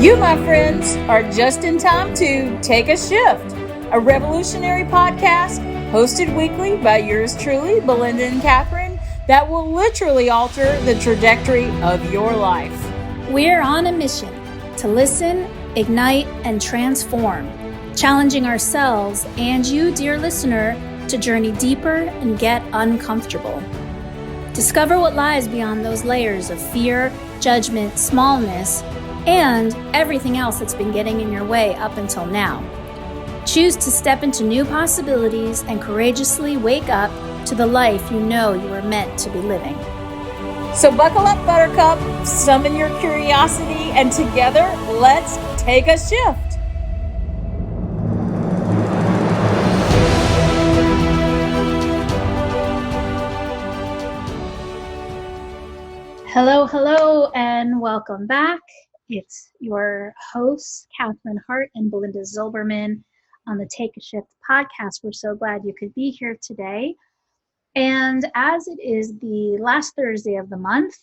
You, my friends, are just in time to Take a Shift, a revolutionary podcast hosted weekly by yours truly, Belinda and Catherine, that will literally alter the trajectory of your life. We're on a mission to listen, ignite, and transform, challenging ourselves and you, dear listener, to journey deeper and get uncomfortable. Discover what lies beyond those layers of fear, judgment, smallness, and everything else that's been getting in your way up until now. Choose to step into new possibilities and courageously wake up to the life you know you were meant to be living. So buckle up, Buttercup, summon your curiosity, and together, let's take a shift. Hello, and welcome back. It's your hosts, Catherine Hart and Belinda Zilberman on the Take a Shift podcast. We're so glad you could be here today. And as it is the last Thursday of the month,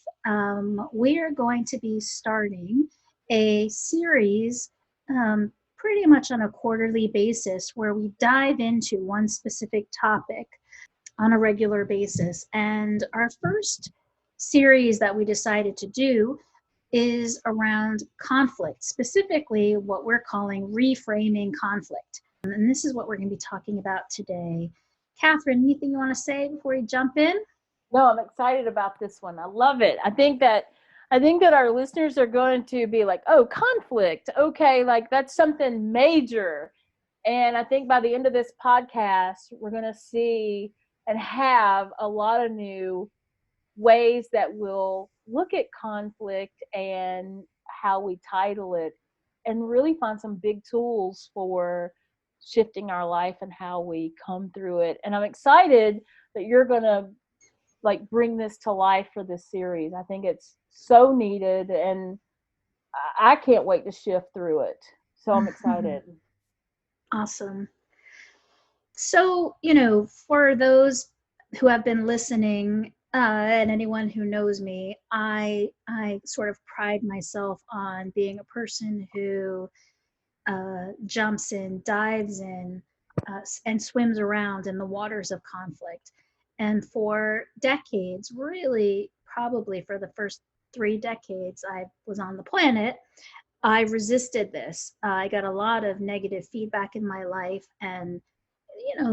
we are going to be starting a series pretty much on a quarterly basis where we dive into one specific topic on a regular basis. And our first series that we decided to do is around conflict, specifically what we're calling reframing conflict. And this is what we're going to be talking about today. Catherine, anything you want to say before we jump in? No, I'm excited about this one. I love it. I think that our listeners are going to be like, oh, conflict. Okay, like that's something major. And I think by the end of this podcast, we're going to see and have a lot of new ways that we'll look at conflict and how we title it and really find some big tools for shifting our life and how we come through it. And I'm excited that you're going to bring this to life for this series. I think it's so needed and I can't wait to shift through it. So I'm excited. Awesome. So, for those who have been listening, and anyone who knows me, I sort of pride myself on being a person who jumps in, dives in, and swims around in the waters of conflict. And for decades, really probably for the first 3 decades I was on the planet, I resisted this. I got a lot of negative feedback in my life, and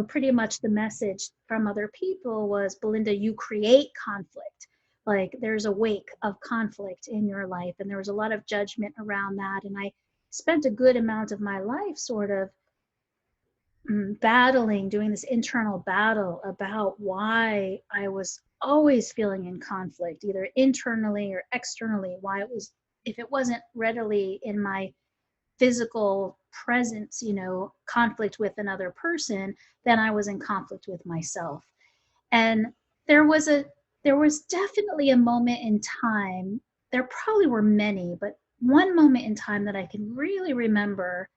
pretty much the message from other people was, Belinda, you create conflict. Like there's a wake of conflict in your life. And there was a lot of judgment around that. And I spent a good amount of my life sort of battling, doing this internal battle about why I was always feeling in conflict, either internally or externally, why it was, if it wasn't readily in my physical presence, conflict with another person, then I was in conflict with myself. And there was definitely a moment in time, there probably were many, but one moment in time that I can really remember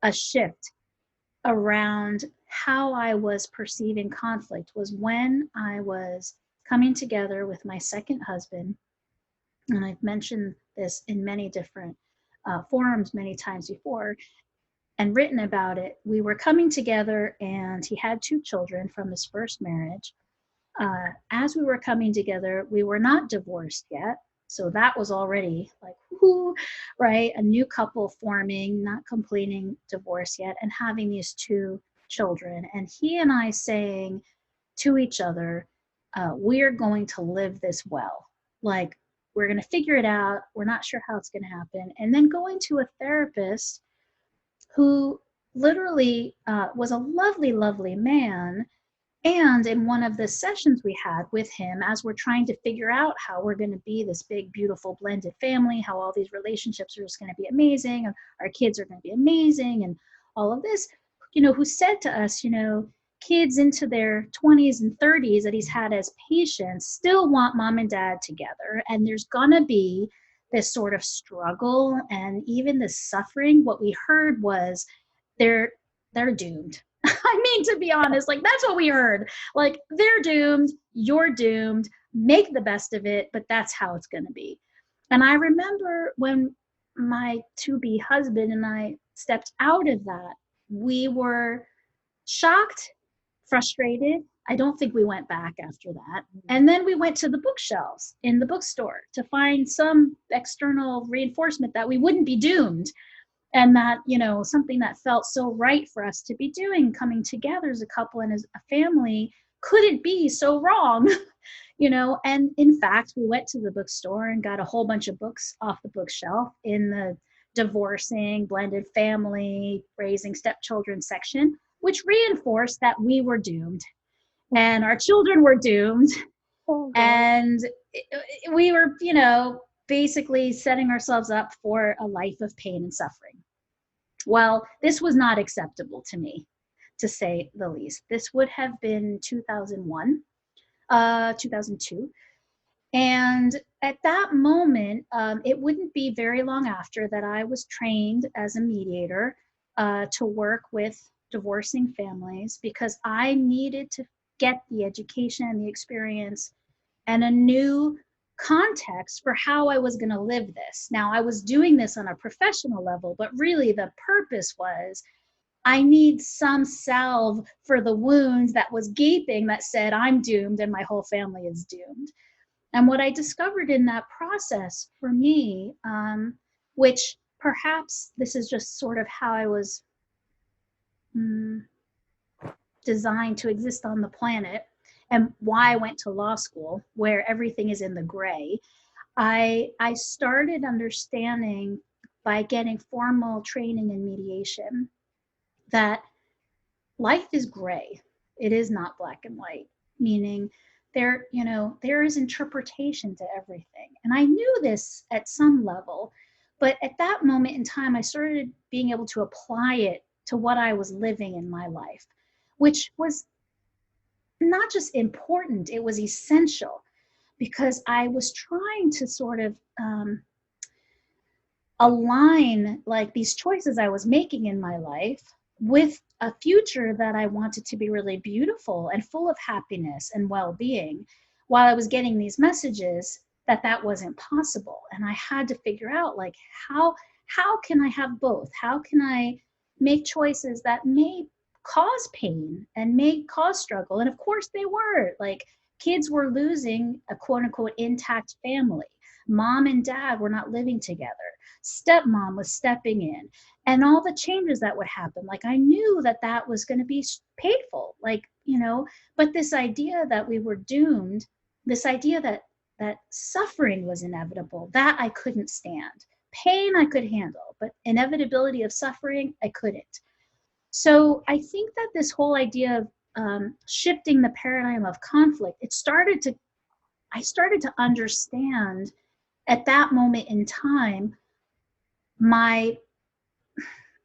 a shift around how I was perceiving conflict was when I was coming together with my second husband. And I've mentioned this in many different forums many times before and written about it. We were coming together and he had 2 children from his first marriage. As we were coming together, we were not divorced yet. So that was already like, whoo, right? A new couple forming, not completing divorce yet, and having these 2 children. And he and I saying to each other, we're going to live this well. Like, we're going to figure it out. We're not sure how it's going to happen. And then going to a therapist who literally was a lovely, lovely man. And in one of the sessions we had with him, as we're trying to figure out how we're going to be this big, beautiful blended family, how all these relationships are just going to be amazing, and our kids are going to be amazing, and all of this, who said to us, kids into their 20s and 30s that he's had as patients still want mom and dad together. And there's going to be this sort of struggle and even this suffering. What we heard was they're doomed. I mean, to be honest, that's what we heard. They're doomed, you're doomed, make the best of it, but that's how it's going to be. And I remember when my to-be husband and I stepped out of that, we were shocked, frustrated. I don't think we went back after that. And then we went to the bookshelves in the bookstore to find some external reinforcement that we wouldn't be doomed, and that, something that felt so right for us to be doing, coming together as a couple and as a family, couldn't be so wrong. And in fact, we went to the bookstore and got a whole bunch of books off the bookshelf in the divorcing, blended family, raising stepchildren section, which reinforced that we were doomed and our children were doomed. Oh, God. And we were, basically setting ourselves up for a life of pain and suffering. Well, this was not acceptable to me, to say the least. This would have been 2001, 2002. And at that moment, it wouldn't be very long after that I was trained as a mediator to work with divorcing families, because I needed to get the education and the experience and a new context for how I was going to live this. Now, I was doing this on a professional level, but really the purpose was I need some salve for the wounds that was gaping that said, I'm doomed and my whole family is doomed. And what I discovered in that process for me, which perhaps this is just sort of how I was designed to exist on the planet, and why I went to law school, where everything is in the gray, I started understanding by getting formal training in mediation that life is gray. It is not black and white, meaning there is interpretation to everything. And I knew this at some level, but at that moment in time, I started being able to apply it to what I was living in my life, which was not just important, it was essential, because I was trying to sort of align like these choices I was making in my life with a future that I wanted to be really beautiful and full of happiness and well-being, while I was getting these messages that that wasn't possible. And I had to figure out like how can I have both? How can I make choices that may cause pain and may cause struggle? And of course they were. Like, kids were losing a quote unquote intact family. Mom and dad were not living together. Stepmom was stepping in, and all the changes that would happen. Like, I knew that that was going to be painful, but this idea that we were doomed, this idea that suffering was inevitable, that I couldn't stand. Pain I could handle, but inevitability of suffering, I couldn't. So I think that this whole idea of shifting the paradigm of conflict, I started to understand at that moment in time my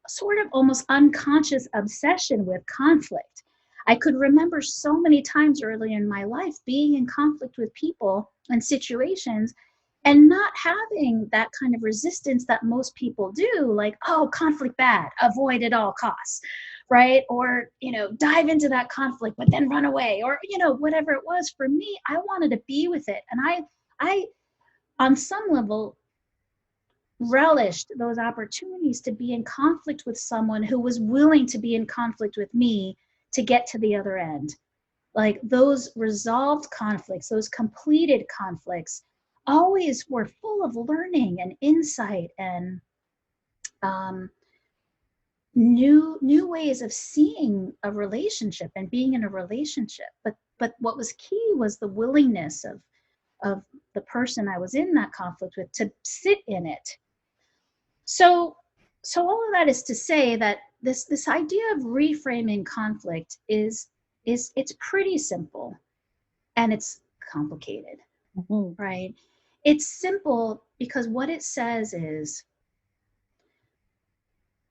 sort of almost unconscious obsession with conflict. I could remember so many times early in my life being in conflict with people and situations and not having that kind of resistance that most people do, like, oh, conflict bad, avoid at all costs, right? Or, dive into that conflict, but then run away, or, whatever it was. For me, I wanted to be with it. And I, on some level, relished those opportunities to be in conflict with someone who was willing to be in conflict with me to get to the other end. Like, those resolved conflicts, those completed conflicts always were full of learning and insight and new ways of seeing a relationship and being in a relationship. But what was key was the willingness of the person I was in that conflict with to sit in it. So all of that is to say that this idea of reframing conflict is it's pretty simple, and it's complicated, right? It's simple because what it says is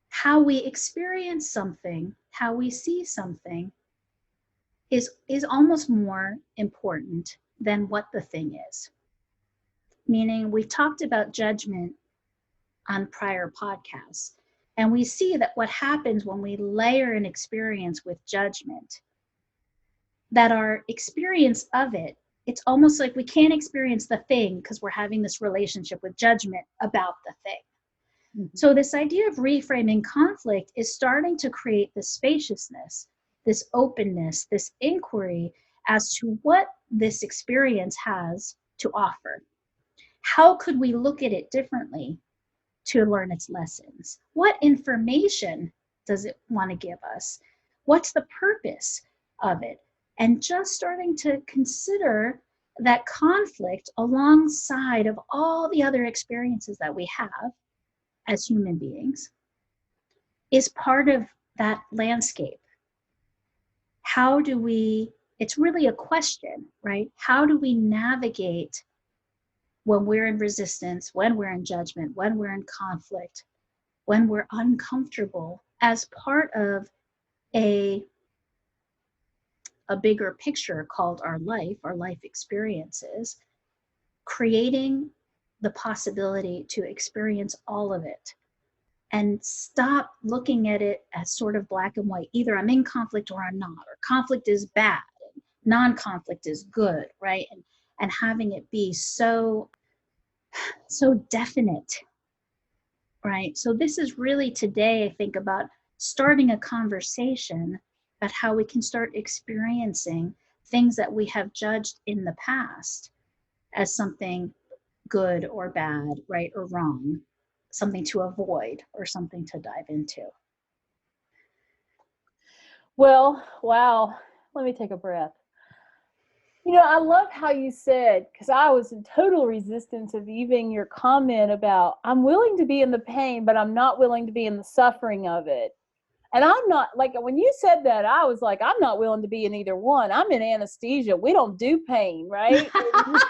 how we experience something, how we see something is almost more important than what the thing is. Meaning, we've talked about judgment on prior podcasts, and we see that what happens when we layer an experience with judgment, that our experience of it, it's almost like we can't experience the thing because we're having this relationship with judgment about the thing. Mhm. So this idea of reframing conflict is starting to create this spaciousness, this openness, this inquiry as to what this experience has to offer. How could we look at it differently to learn its lessons? What information does it want to give us? What's the purpose of it? And just starting to consider that conflict alongside of all the other experiences that we have as human beings is part of that landscape. How do we, it's really a question, right? How do we navigate when we're in resistance, when we're in judgment, when we're in conflict, when we're uncomfortable as part of a, a bigger picture called our life experiences, creating the possibility to experience all of it and stop looking at it as sort of black and white. Either I'm in conflict or I'm not, or conflict is bad, and non-conflict is good, right? And having it be so definite, right? So this is really today, I think, about starting a conversation about how we can start experiencing things that we have judged in the past as something good or bad, right or wrong, something to avoid or something to dive into. Well, wow. Let me take a breath. I love how you said, because I was in total resistance of even your comment about I'm willing to be in the pain, but I'm not willing to be in the suffering of it. And I'm not, like, when you said that, I was like, I'm not willing to be in either one. I'm in anesthesia. We don't do pain, right? And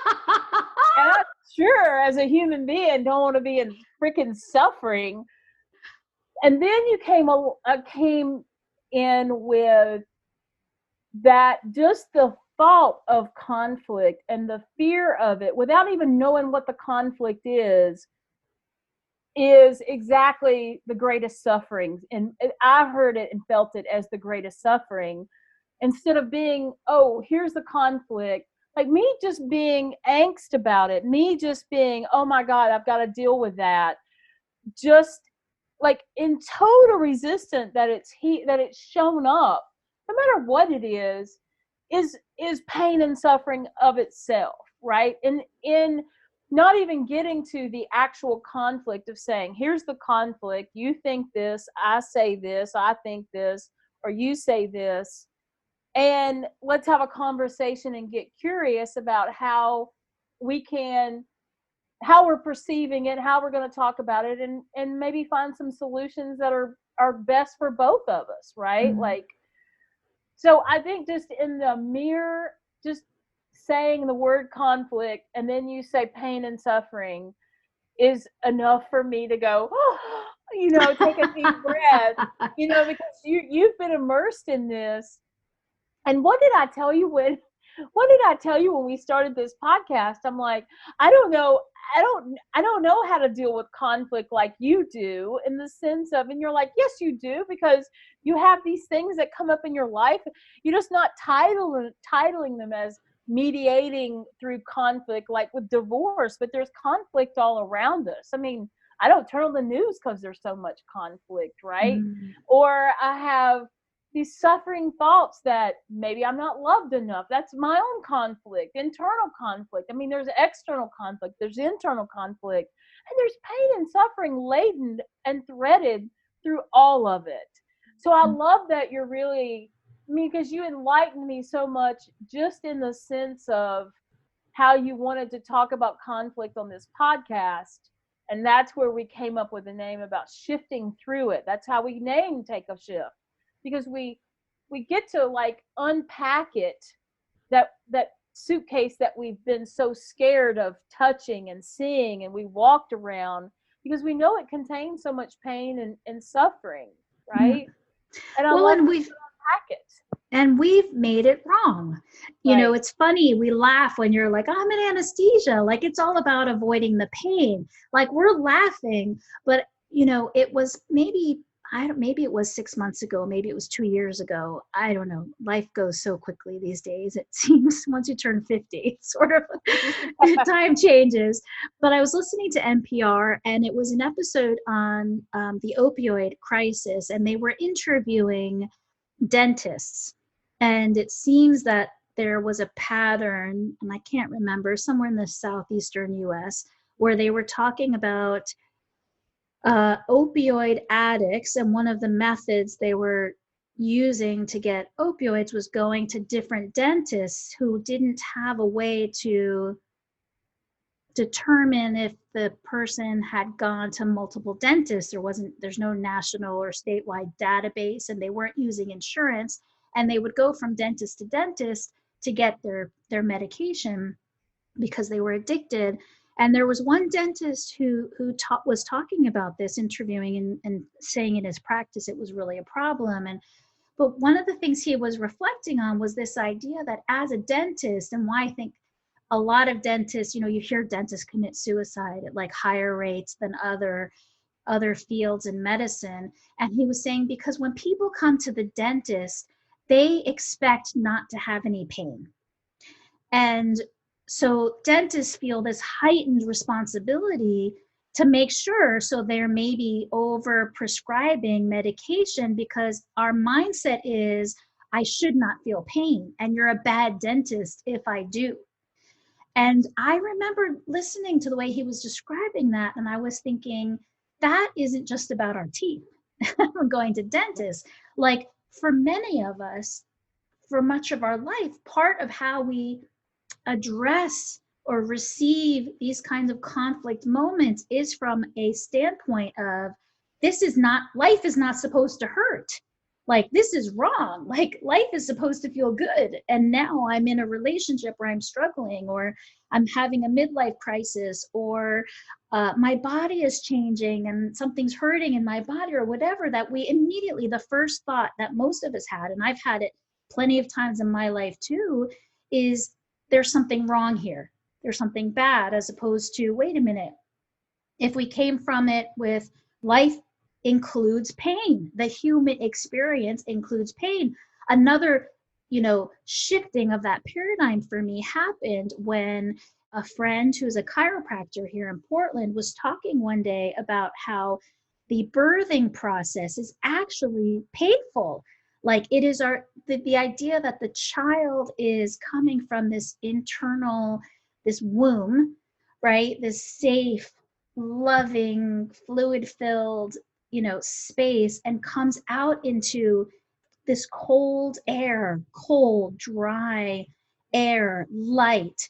I sure, as a human being, don't want to be in freaking suffering. And then you came in with that, just the thought of conflict and the fear of it without even knowing what the conflict is exactly the greatest sufferings. And I heard it and felt it as the greatest suffering, instead of being, oh, here's the conflict, like me just being angst about it, me just being, oh my God, I've got to deal with that, just like in total resistance that it's shown up, no matter what it is pain and suffering of itself, right? And in not even getting to the actual conflict of saying, here's the conflict, you think this, I say this, I think this, or you say this, and let's have a conversation and get curious about we can how we're perceiving it, how we're going to talk about it, and maybe find some solutions that are best for both of us, right? Mm. Like, so I think just in the mere, just saying the word conflict and then you say pain and suffering is enough for me to go, oh, take a deep breath, because you've been immersed in this. And what did I tell you when we started this podcast? I'm like, I don't know. I don't know how to deal with conflict like you do, in the sense of, and you're like, yes, you do, because you have these things that come up in your life. You're just not titling them as mediating through conflict, like with divorce, but there's conflict all around us. I mean, I don't turn on the news because there's so much conflict, right? Mm. Or I have these suffering thoughts that maybe I'm not loved enough. That's my own conflict, internal conflict. I mean, there's external conflict, there's internal conflict, and there's pain and suffering laden and threaded through all of it. So I love that you're really, I mean, because you enlightened me so much, just in the sense of how you wanted to talk about conflict on this podcast. And that's where we came up with the name, about shifting through it. That's how we named Take a Shift, because we get to like unpack it, that suitcase that we've been so scared of touching and seeing, and we walked around because we know it contains so much pain and suffering, Mm. right? And I Well, love to unpack it. and we've made it wrong. Right. It's funny, we laugh when you're like, I'm in anesthesia, like it's all about avoiding the pain. Like we're laughing, but it was maybe maybe it was 6 months ago, maybe it was 2 years ago. I don't know. Life goes so quickly these days. It seems once you turn 50, sort of time changes. But I was listening to NPR, and it was an episode on the opioid crisis, and they were interviewing dentists. And it seems that there was a pattern, and I can't remember, somewhere in the southeastern US, where they were talking about opioid addicts, and one of the methods they were using to get opioids was going to different dentists who didn't have a way to determine if the person had gone to multiple dentists. There's no national or statewide database, and they weren't using insurance, and they would go from dentist to dentist to get their medication because they were addicted. And there was one dentist who was talking about this, interviewing and saying in his practice it was really a problem. And but one of the things he was reflecting on was this idea that as a dentist, and why I think a lot of dentists, you hear dentists commit suicide at like higher rates than other fields in medicine. And he was saying because when people come to the dentist, they expect not to have any pain. And so dentists feel this heightened responsibility to make sure, so they're maybe over prescribing medication because our mindset is, I should not feel pain, and you're a bad dentist if I do. And I remember listening to the way he was describing that, and I was thinking, that isn't just about our teeth. We're going to dentists. Like for many of us, for much of our life, part of how we address or receive these kinds of conflict moments is from a standpoint of, life is not supposed to hurt. Like this is wrong. Like life is supposed to feel good. And now I'm in a relationship where I'm struggling, or I'm having a midlife crisis, or my body is changing and something's hurting in my body, or whatever, that we immediately, the first thought that most of us had, and I've had it plenty of times in my life too, is there's something wrong here. There's something bad, as opposed to, wait a minute. If we came from it with life includes pain, the human experience includes pain. Another, shifting of that paradigm for me happened when a friend who's a chiropractor here in Portland was talking one day about how the birthing process is actually painful. Like it is the idea that the child is coming from this womb, right? This safe, loving, fluid filled, space, and comes out into this cold, dry air, light.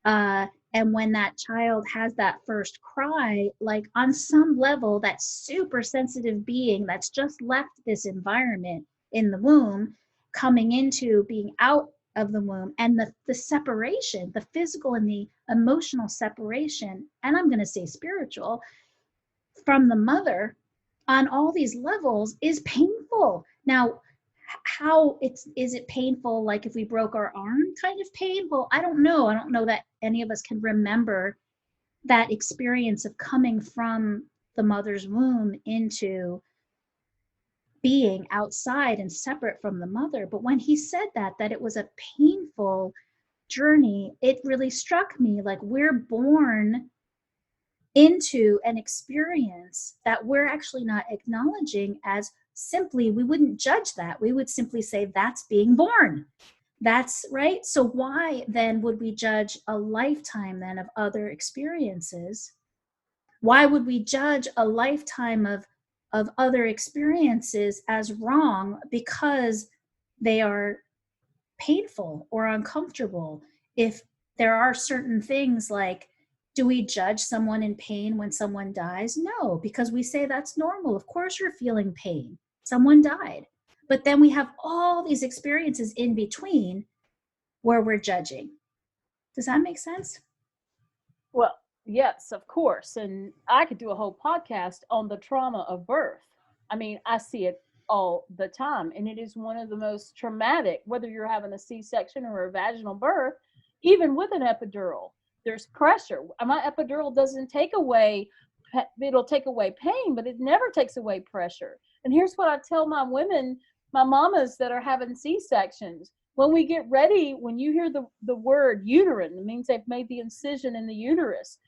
And when that child has that first cry, like on some level, that super sensitive being that's just left this environment in the womb, coming into being out of the womb, and the separation, the physical and the emotional separation, and I'm going to say spiritual, from the mother on all these levels is painful. Now, is it painful like if we broke our arm kind of pain? Well, I don't know. I don't know that any of us can remember that experience of coming from the mother's womb into being outside and separate from the mother. But when he said that it was a painful journey, it really struck me like we're born into an experience that we're actually not acknowledging as simply, we wouldn't judge that. We would simply say that's being born. That's right. So why then would we judge a lifetime then of other experiences? Why would we judge a lifetime of other experiences as wrong because they are painful or uncomfortable? If there are certain things like, do we judge someone in pain when someone dies? No, because we say that's normal. Of course you're feeling pain. Someone died. But then we have all these experiences in between where we're judging. Does that make sense? Well, yes, of course. And I could do a whole podcast on the trauma of birth. I mean, I see it all the time. And it is one of the most traumatic, whether you're having a C-section or a vaginal birth, even with an epidural, there's pressure. My epidural doesn't take away, it'll take away pain, but it never takes away pressure. And here's what I tell my women, my mamas that are having C-sections. When we get ready, when you hear the word uterine, it means they've made the incision in the uterus.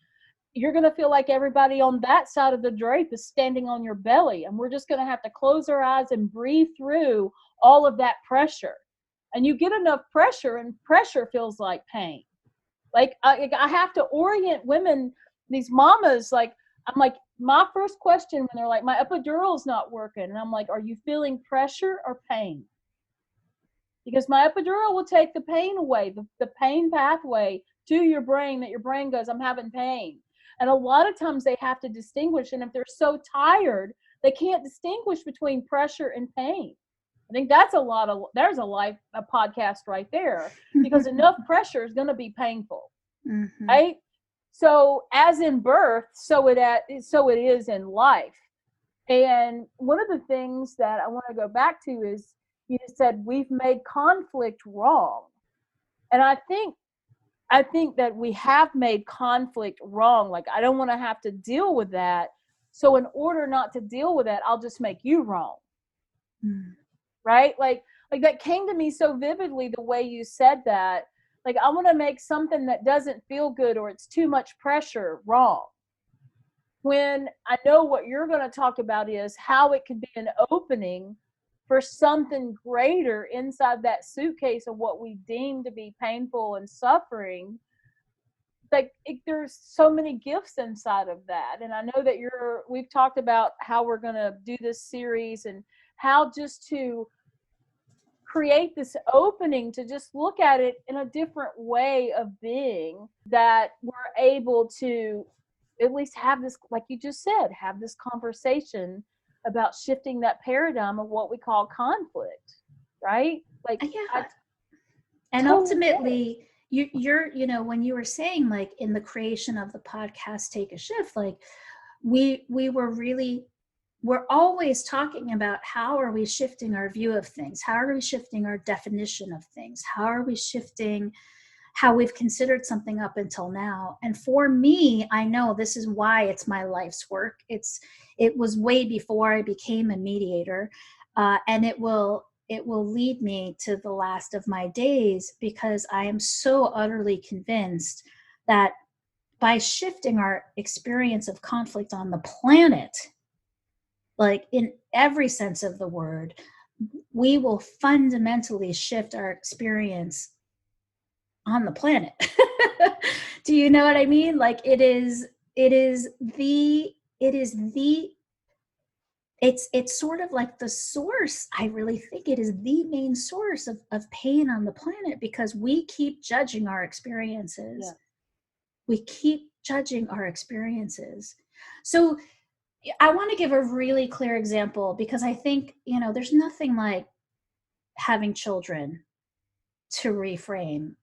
You're going to feel like everybody on that side of the drape is standing on your belly. And we're just going to have to close our eyes and breathe through all of that pressure. And you get enough pressure, and pressure feels like pain. Like I have to orient women, these mamas, like, I'm like, my first question when they're like, my epidural's not working. And I'm like, are you feeling pressure or pain? Because my epidural will take the pain away, the pain pathway to your brain, that your brain goes, I'm having pain. And a lot of times they have to distinguish. And if they're so tired, they can't distinguish between pressure and pain. I think that's there's a podcast right there, because enough pressure is going to be painful, right? So as in birth, so it is in life. And one of the things that I want to go back to is, you said we've made conflict wrong. And I think that we have made conflict wrong. Like, I don't want to have to deal with that. So in order not to deal with that, I'll just make you wrong. Right? Like that came to me so vividly, the way you said that. Like, I want to make something that doesn't feel good, or it's too much pressure, wrong. When I know what you're going to talk about is how it could be an opening for something greater inside that suitcase of what we deem to be painful and suffering. Like, there's so many gifts inside of that. And I know that we've talked about how we're going to do this series, and how just to create this opening to just look at it in a different way of being, that we're able to at least have this, like you just said, have this conversation about shifting that paradigm of what we call conflict, right? Like, yeah. And ultimately, you're, when you were saying, like, in the creation of the podcast, Take a Shift, like, we're always talking about how are we shifting our view of things? How are we shifting our definition of things? How are we shifting how we've considered something up until now? And for me, I know this is why it's my life's work. It was way before I became a mediator, and it will lead me to the last of my days, because I am so utterly convinced that by shifting our experience of conflict on the planet, like in every sense of the word, we will fundamentally shift our experience on the planet. Do you know what I mean? Like, it's sort of like the source. I really think it is the main source of pain on the planet, because we keep judging our experiences. Yeah. We keep judging our experiences. So I want to give a really clear example, because I think, there's nothing like having children to reframe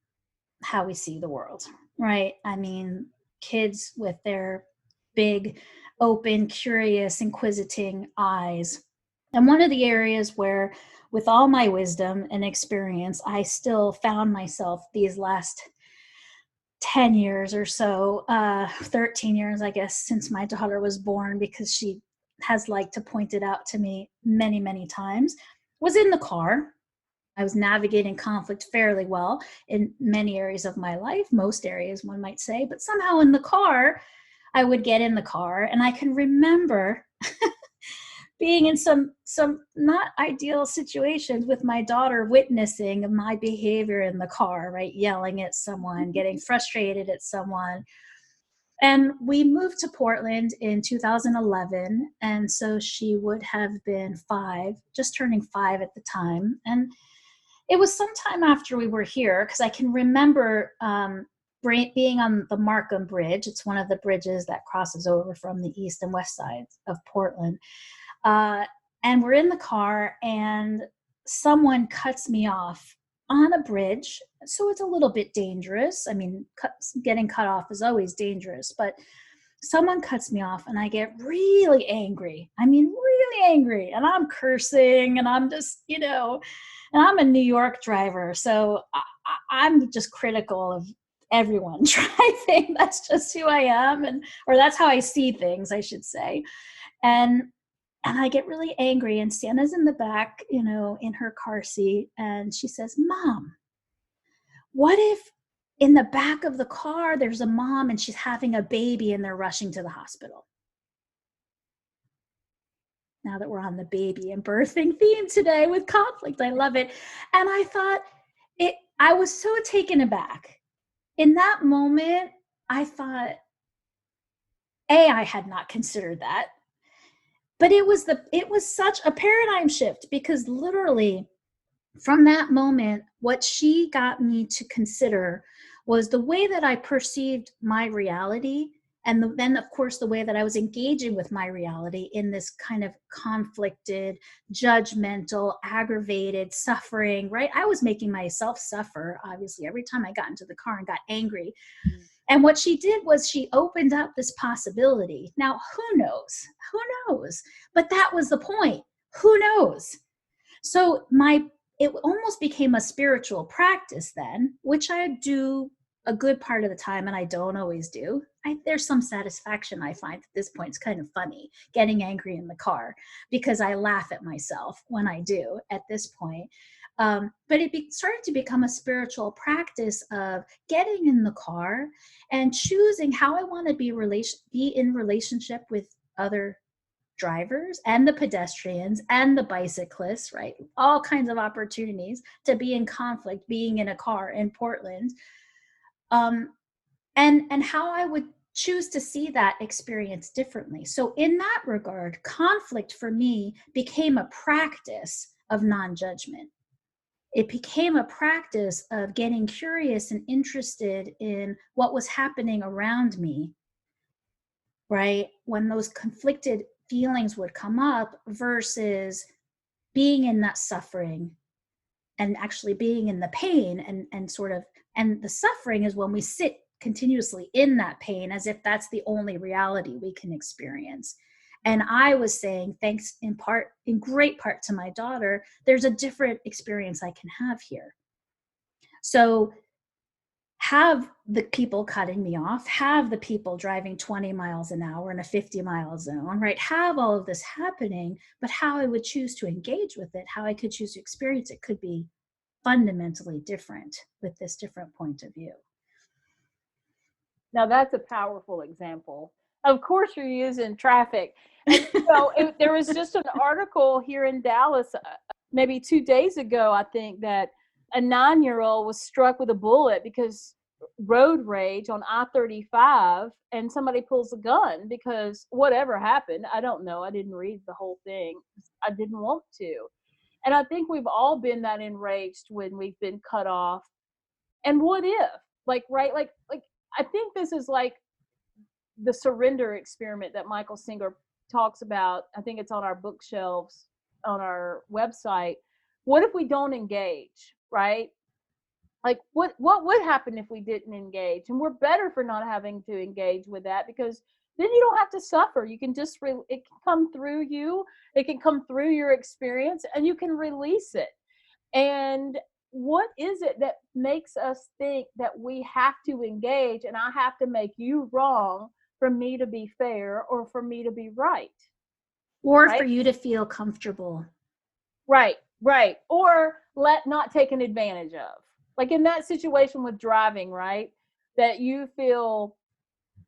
how we see the world, right? I mean, kids with their big, open, curious, inquisiting eyes. And one of the areas where, with all my wisdom and experience, I still found myself these last 10 years or so, 13 years, I guess, since my daughter was born, because she has liked to point it out to me many, many times, was in the car. I was navigating conflict fairly well in many areas of my life, most areas, one might say, but somehow in the car, I would get in the car, and I can remember being in some not ideal situations with my daughter, witnessing my behavior in the car, right? Yelling at someone, getting frustrated at someone. And we moved to Portland in 2011. And so she would have been 5, just turning 5 at the time. And it was sometime after we were here, because I can remember being on the Markham Bridge. It's one of the bridges that crosses over from the east and west sides of Portland. And we're in the car, and someone cuts me off on a bridge. So it's a little bit dangerous. I mean, getting cut off is always dangerous, but someone cuts me off, and I get really angry. I mean, really angry. And I'm cursing, and I'm just, and I'm a New York driver. So I'm just critical of everyone driving. That's just who I am. Or that's how I see things, I should say. And And I get really angry, and Sienna's in the back, in her car seat, and she says, Mom, what if in the back of the car there's a mom and she's having a baby and they're rushing to the hospital? Now that we're on the baby and birthing theme today with conflict, I love it. And I thought I was so taken aback. In that moment, I thought, I had not considered that. But it was such a paradigm shift, because literally from that moment, what she got me to consider was the way that I perceived my reality. And then, of course, the way that I was engaging with my reality in this kind of conflicted, judgmental, aggravated, suffering, right? I was making myself suffer, obviously, every time I got into the car and got angry. And what she did was she opened up this possibility. Now, who knows? Who knows? But that was the point. Who knows? So it almost became a spiritual practice then, which I do a good part of the time, and I don't always do. There's some satisfaction I find at this point. It's kind of funny getting angry in the car, because I laugh at myself when I do at this point. But it started to become a spiritual practice of getting in the car and choosing how I want to be in relationship with other drivers and the pedestrians and the bicyclists, right? All kinds of opportunities to be in conflict, being in a car in Portland. And how I would choose to see that experience differently. So in that regard, conflict for me became a practice of non-judgment. It became a practice of getting curious and interested in what was happening around me, right? When those conflicted feelings would come up, versus being in that suffering and actually being in the pain, and the suffering is when we sit continuously in that pain as if that's the only reality we can experience. And I was saying, thanks in great part to my daughter, there's a different experience I can have here. So have the people cutting me off, have the people driving 20 miles an hour in a 50-mile zone, right? Have all of this happening, but how I would choose to engage with it, how I could choose to experience it, could be fundamentally different with this different point of view. Now that's a powerful example. Of course, you're using traffic, and there was just an article here in Dallas, maybe 2 days ago, I think, that a 9-year-old was struck with a bullet because road rage on I-35, and somebody pulls a gun because whatever happened, I don't know. I didn't read the whole thing. I didn't want to. And I think we've all been that enraged when we've been cut off. And what if? Like, right? Like I think this is like the surrender experiment that Michael Singer talks about. I think it's on our bookshelves on our website. What if we don't engage, right? Like what would happen if we didn't engage? And we're better for not having to engage with that, because then you don't have to suffer. You can just it can come through you. It can come through your experience, and you can release it. And what is it that makes us think that we have to engage, and I have to make you wrong for me to be fair or for me to be right? Or Right? for you to feel comfortable. Right. Or not taken advantage of. Like in that situation with driving, right? That you feel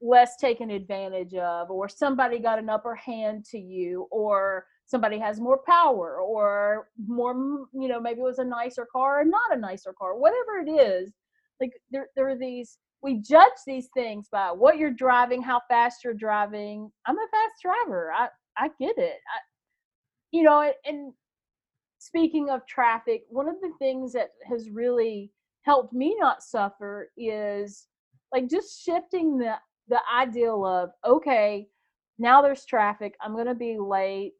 less taken advantage of, or somebody got an upper hand to you, or somebody has more power, or more, maybe it was a nicer car or not a nicer car, whatever it is. Like there are these, we judge these things by what you're driving, how fast you're driving. I'm a fast driver. I get it. And speaking of traffic, one of the things that has really helped me not suffer is like just shifting the ideal of, okay, now there's traffic, I'm going to be late.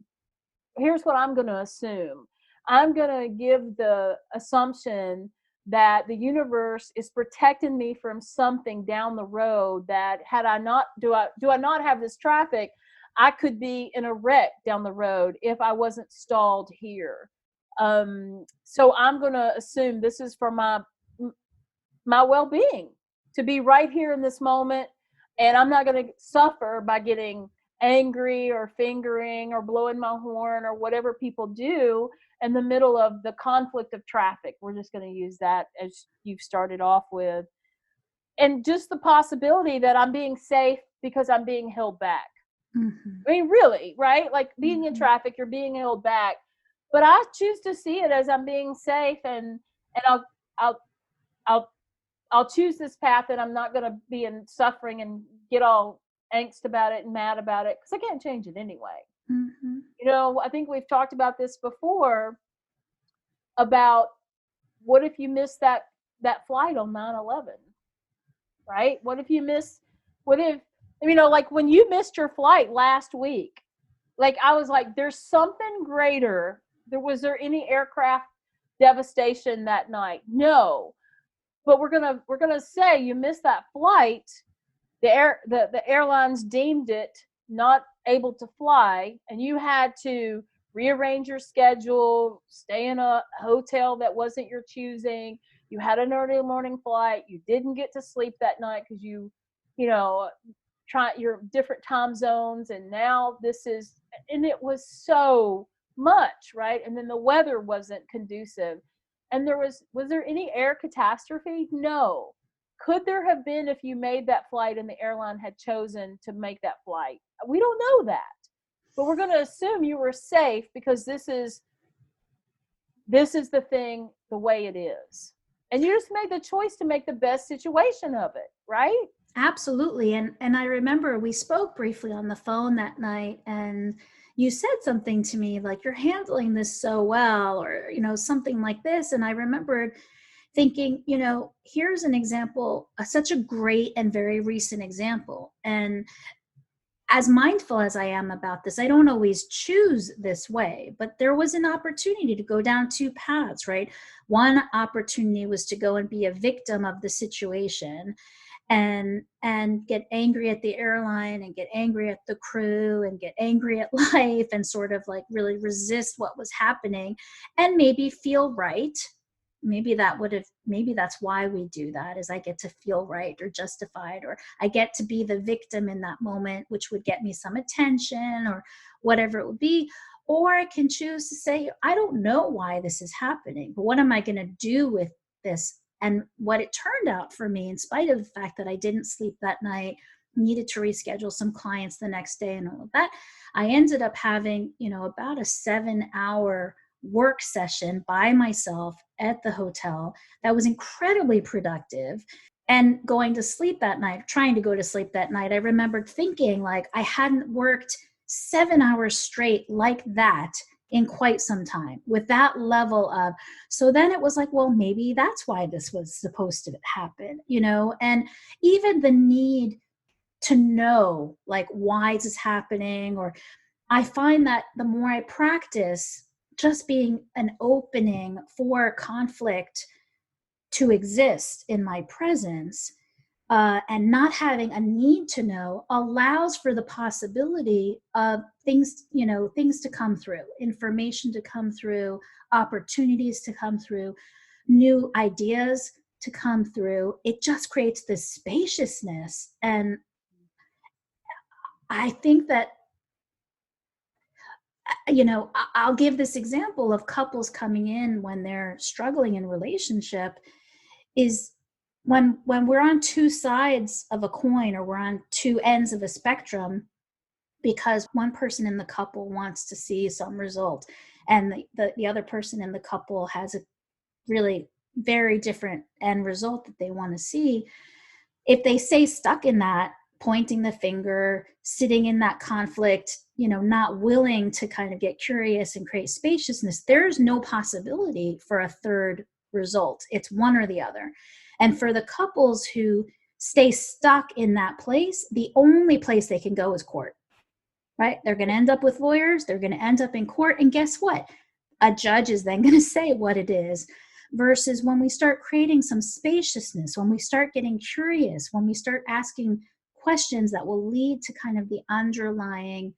Here's what I'm going to assume. I'm going to give the assumption that the universe is protecting me from something down the road, that had I not do I not have this traffic, I could be in a wreck down the road if I wasn't stalled here. So I'm going to assume this is for my well-being, to be right here in this moment, and I'm not going to suffer by getting angry or fingering or blowing my horn or whatever people do in the middle of the conflict of traffic. We're just going to use that as you've started off with. And just the possibility that I'm being safe because I'm being held back. Mm-hmm. I mean, really, right? Like being in Mm-hmm. traffic, you're being held back. But I choose to see it as I'm being safe, and I'll I'll I'll choose this path, and I'm not going to be in suffering and get all angst about it and mad about it because I can't change it anyway. Mm-hmm. I think we've talked about this before about what if you miss that flight on 9/11, right? What if you miss what if like when you missed your flight last week, like I was like there's something greater. Was there any aircraft devastation that night? No. But we're going to say you missed that flight. The airlines deemed it not able to fly, and you had to rearrange your schedule, stay in a hotel that wasn't your choosing. You had an early morning flight. You didn't get to sleep that night because you know try your different time zones, and now this is, and it was so much, right? And then the weather wasn't conducive, and was there any air catastrophe? No. Could there have been if you made that flight and the airline had chosen to make that flight? We don't know that. But we're going to assume you were safe because this is the thing the way it is. And you just made the choice to make the best situation of it, right? Absolutely. And I remember we spoke briefly on the phone that night, and you said something to me like, you're handling this so well, or, something like this. And I remembered thinking, here's an example, such a great and very recent example. And as mindful as I am about this, I don't always choose this way, but there was an opportunity to go down two paths, right? One opportunity was to go and be a victim of the situation and get angry at the airline and get angry at the crew and get angry at life and sort of like really resist what was happening and maybe feel right. Maybe that's why we do that, is I get to feel right or justified, or I get to be the victim in that moment, which would get me some attention or whatever it would be. Or I can choose to say, I don't know why this is happening, but what am I going to do with this? And what it turned out for me, in spite of the fact that I didn't sleep that night, needed to reschedule some clients the next day and all of that, I ended up having, about a 7-hour work session by myself at the hotel that was incredibly productive. And going to sleep that night, trying to go to sleep that night, I remembered thinking like I hadn't worked 7 hours straight like that in quite some time with that level of, so then it was like, well, maybe that's why this was supposed to happen, and even the need to know like, why is this happening? Or I find that the more I practice just being an opening for conflict to exist in my presence, and not having a need to know, allows for the possibility of things to come through, information to come through, opportunities to come through, new ideas to come through. It just creates this spaciousness. And I think that, I'll give this example of couples coming in when they're struggling in relationship, is when we're on two sides of a coin, or we're on two ends of a spectrum, because one person in the couple wants to see some result and the other person in the couple has a really very different end result that they want to see. If they stay stuck in that, pointing the finger, sitting in that conflict, not willing to kind of get curious and create spaciousness, there's no possibility for a third result. It's one or the other. And for the couples who stay stuck in that place, the only place they can go is court, right? They're going to end up with lawyers. They're going to end up in court. And guess what? A judge is then going to say what it is. Versus when we start creating some spaciousness, when we start getting curious, when we start asking questions that will lead to kind of the underlying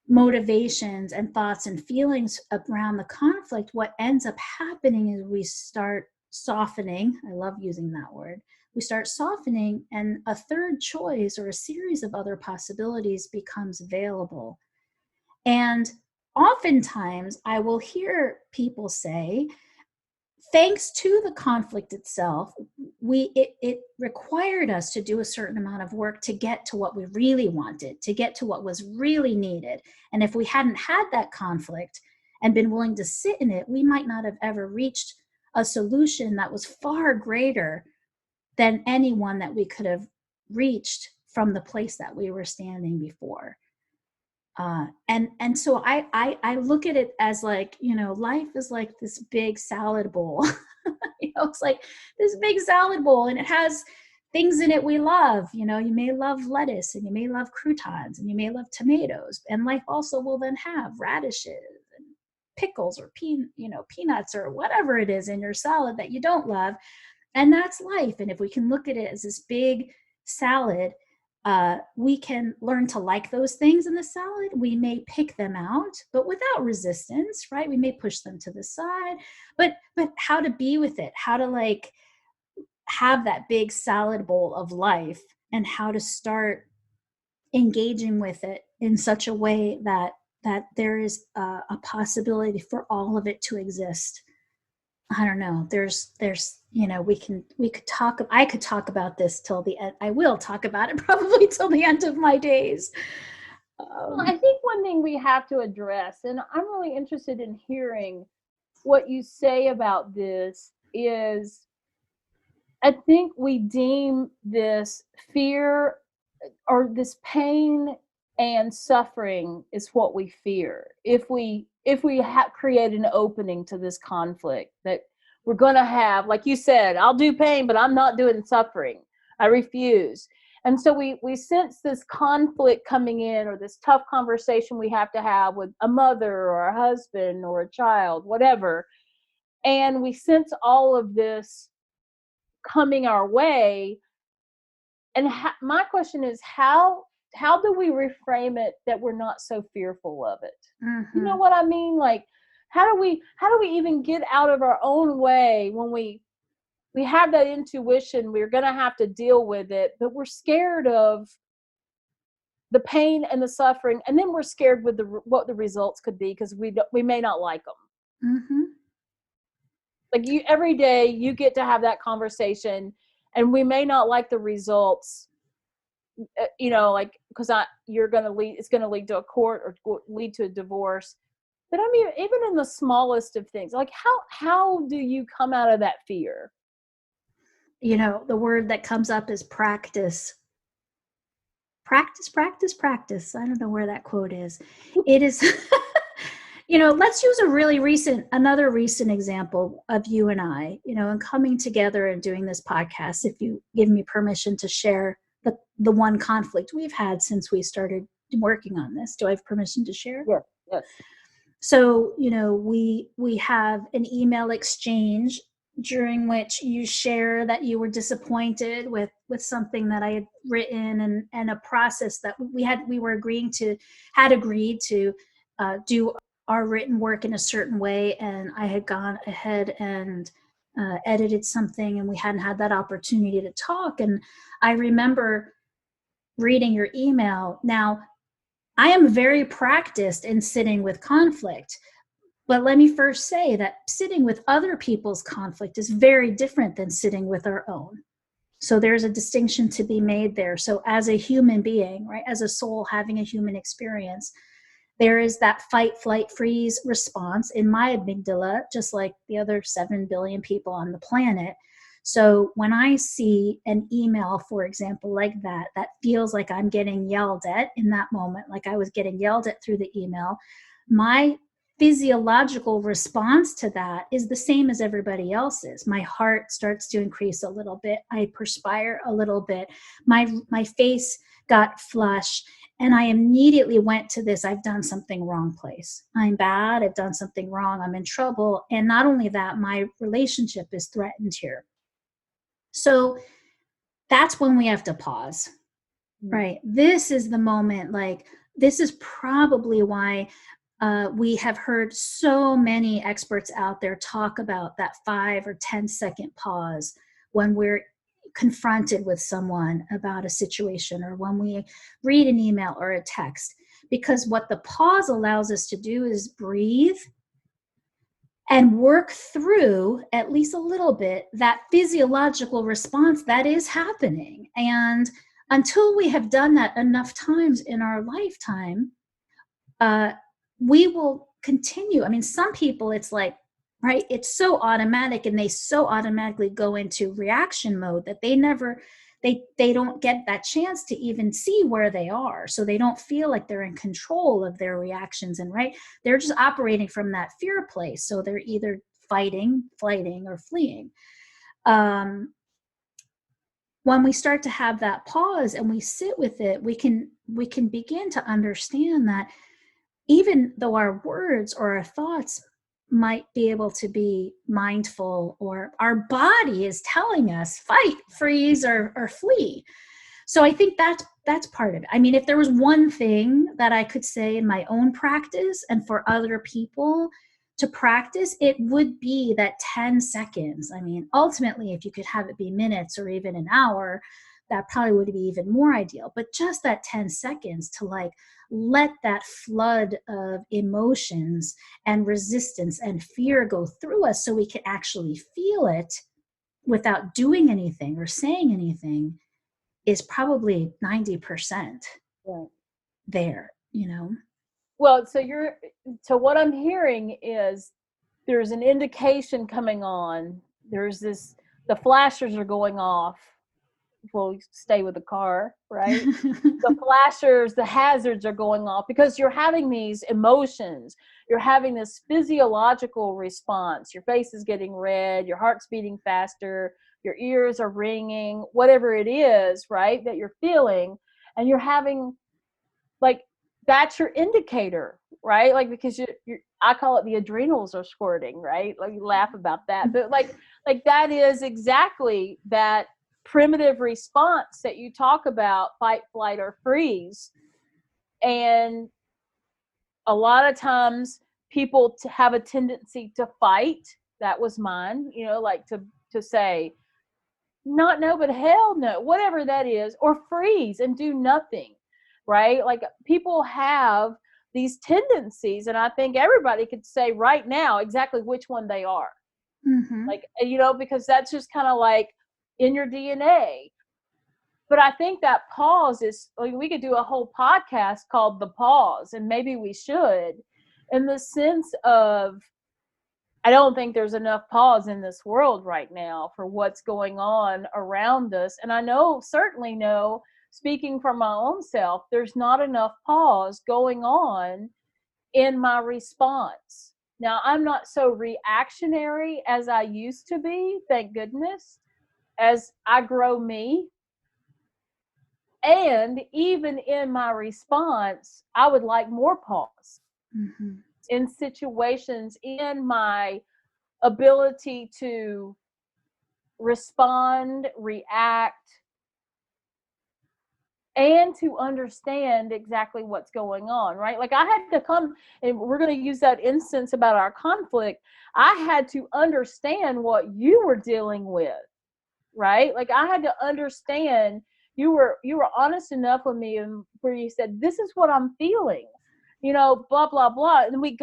motivations and thoughts and feelings around the conflict, what ends up happening is we start softening. I love using that word. We start softening, and a third choice or a series of other possibilities becomes available. And oftentimes I will hear people say, thanks to the conflict itself, it required us to do a certain amount of work to get to what we really wanted, to get to what was really needed. And if we hadn't had that conflict and been willing to sit in it, we might not have ever reached a solution that was far greater than any one that we could have reached from the place that we were standing before. And so I look at it as like, life is like this big salad bowl. It's like this big salad bowl, and it has things in it we love. You may love lettuce, and you may love croutons, and you may love tomatoes, and life also will then have radishes and pickles or peanuts or whatever it is in your salad that you don't love. And that's life. And if we can look at it as this big salad, we can learn to like those things in the salad. We may pick them out, but without resistance, right? We may push them to the side, but how to be with it, how to like have that big salad bowl of life, and how to start engaging with it in such a way that there is a possibility for all of it to exist. I don't know. There's, I could talk about this till the end. I will talk about it probably till the end of my days. Well, I think one thing we have to address, and I'm really interested in hearing what you say about this, is I think we deem this fear or this pain and suffering is what we fear. If we create an opening to this conflict that we're going to have, like you said, I'll do pain, but I'm not doing suffering. I refuse. And so we sense this conflict coming in, or this tough conversation we have to have with a mother or a husband or a child, whatever. And we sense all of this coming our way. And my question is, how do we reframe it that we're not so fearful of it? Mm-hmm. You know what I mean? Like, how do we even get out of our own way when we have that intuition we're going to have to deal with it, but we're scared of the pain and the suffering, and then we're scared with what the results could be, because we may not like them. Mm-hmm. Like, every day you get to have that conversation, and we may not like the results, like, because it's going to lead to a court or lead to a divorce. But I mean, even in the smallest of things, like, how do you come out of that fear? The word that comes up is practice. Practice, practice, practice. I don't know where that quote is. It is, let's use another recent example of you and I, and coming together and doing this podcast. If you give me permission to share the one conflict we've had since we started working on this, do I have permission to share? Yes. Yes. So, we have an email exchange during which you share that you were disappointed with something that I had written, and a process that we were agreed to do our written work in a certain way. And I had gone ahead and edited something, and we hadn't had that opportunity to talk. And I remember reading your email. Now, I am very practiced in sitting with conflict. But let me first say that sitting with other people's conflict is very different than sitting with our own. So there's a distinction to be made there. So as a human being, right, as a soul having a human experience, there is that fight, flight, freeze response in my amygdala, just like the other 7 billion people on the planet. So when I see an email, for example, like that feels like I'm getting yelled at in that moment, like I was getting yelled at through the email, my physiological response to that is the same as everybody else's. My heart starts to increase a little bit. I perspire a little bit. My face got flushed, and I immediately went to this, I've done something wrong place. I'm bad. I've done something wrong. I'm in trouble. And not only that, my relationship is threatened here. So that's when we have to pause, right? This is the moment, like, this is probably why We have heard so many experts out there talk about that 5 or 10 second pause when we're confronted with someone about a situation, or when we read an email or a text, because what the pause allows us to do is breathe and work through, at least a little bit, that physiological response that is happening. And until we have done that enough times in our lifetime, uh, we will continue. I mean, some people, it's like, right, it's so automatic, and they so automatically go into reaction mode that they don't get that chance to even see where they are. So they don't feel like they're in control of their reactions. And right, they're just operating from that fear place. So they're either fighting, flighting, or fleeing. When we start to have that pause and we sit with it, we can begin to understand that even though our words or our thoughts might be able to be mindful, or our body is telling us fight, freeze, or flee. So I think that's part of it. I mean, if there was one thing that I could say in my own practice and for other people to practice, it would be that 10 seconds. I mean, ultimately, if you could have it be minutes or even an hour, that probably would be even more ideal. But just that 10 seconds to like let that flood of emotions and resistance and fear go through us, so we can actually feel it without doing anything or saying anything, is probably 90% Right. there, you know? Well, so what I'm hearing is there's an indication coming on. There's the flashers are going off. We'll stay with the car, right? The flashers, the hazards are going off because you're having these emotions. You're having this physiological response. Your face is getting red, your heart's beating faster, your ears are ringing, whatever it is, right, that you're feeling. And you're having, like, that's your indicator, right? Like, because I call it the adrenals are squirting, right? Like, you laugh about that, but like that is exactly that primitive response that you talk about, fight, flight, or freeze. And a lot of times people have a tendency to fight. That was mine, like to say, not no, but hell no, whatever that is, or freeze and do nothing, right? Like, people have these tendencies, and I think everybody could say right now exactly which one they are. Mm-hmm. Like, because that's just kind of like in your DNA. But I think that pause is, like, we could do a whole podcast called The Pause, and maybe we should, in the sense of, I don't think there's enough pause in this world right now for what's going on around us. And I certainly know, speaking from my own self, there's not enough pause going on in my response. Now, I'm not so reactionary as I used to be, thank goodness, as I grow me. And even in my response, I would like more pause Mm-hmm. in situations, in my ability to respond, react, and to understand exactly what's going on, right? Like, I had to come, and we're going to use that instance about our conflict. I had to understand what you were dealing with, right? Like, I had to understand, you were honest enough with me, and where you said, this is what I'm feeling, blah blah blah. And we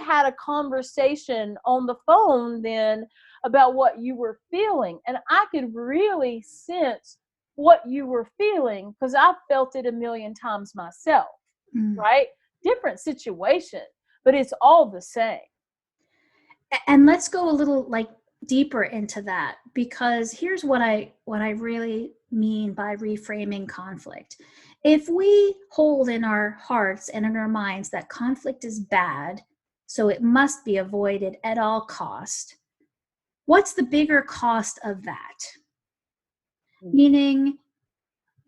had a conversation on the phone then about what you were feeling, and I could really sense what you were feeling because I felt it a million times myself, Mm. right? Different situation, but it's all the same. And let's go a little like deeper into that, because here's what I really mean by reframing conflict. If we hold in our hearts and in our minds that conflict is bad, so it must be avoided at all cost, what's the bigger cost of that? Meaning,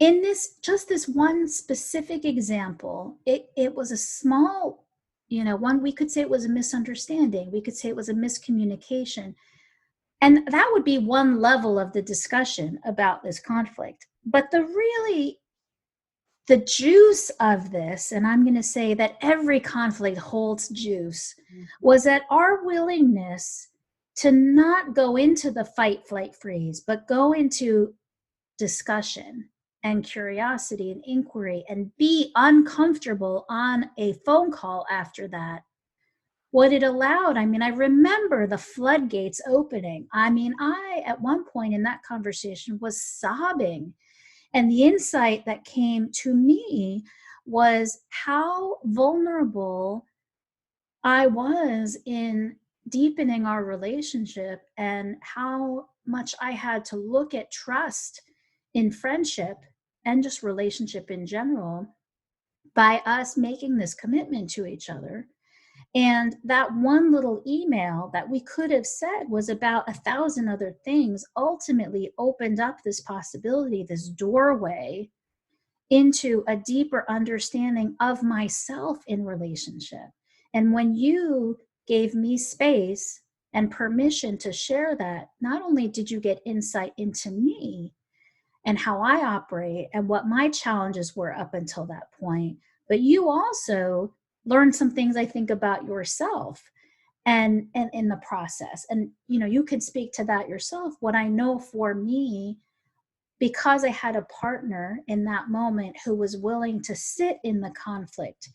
in this one specific example, it was a small, one, we could say it was a misunderstanding, we could say it was a miscommunication, and that would be one level of the discussion about this conflict. But the really the juice of this, and I'm going to say that every conflict holds juice, was that our willingness to not go into the fight, flight, freeze, but go into discussion and curiosity and inquiry and be uncomfortable on a phone call after that. What it allowed, I mean, I remember the floodgates opening. I mean, I, at one point in that conversation, was sobbing. And the insight that came to me was how vulnerable I was in deepening our relationship and how much I had to look at trust in friendship and just relationship in general by us making this commitment to each other. And that one little email that we could have said was about 1,000 other things ultimately opened up this possibility, this doorway into a deeper understanding of myself in relationship. And when you gave me space and permission to share that, not only did you get insight into me and how I operate and what my challenges were up until that point, but you also learned some things, I think, about yourself and in the process. And you could speak to that yourself. What I know for me, because I had a partner in that moment who was willing to sit in the conflict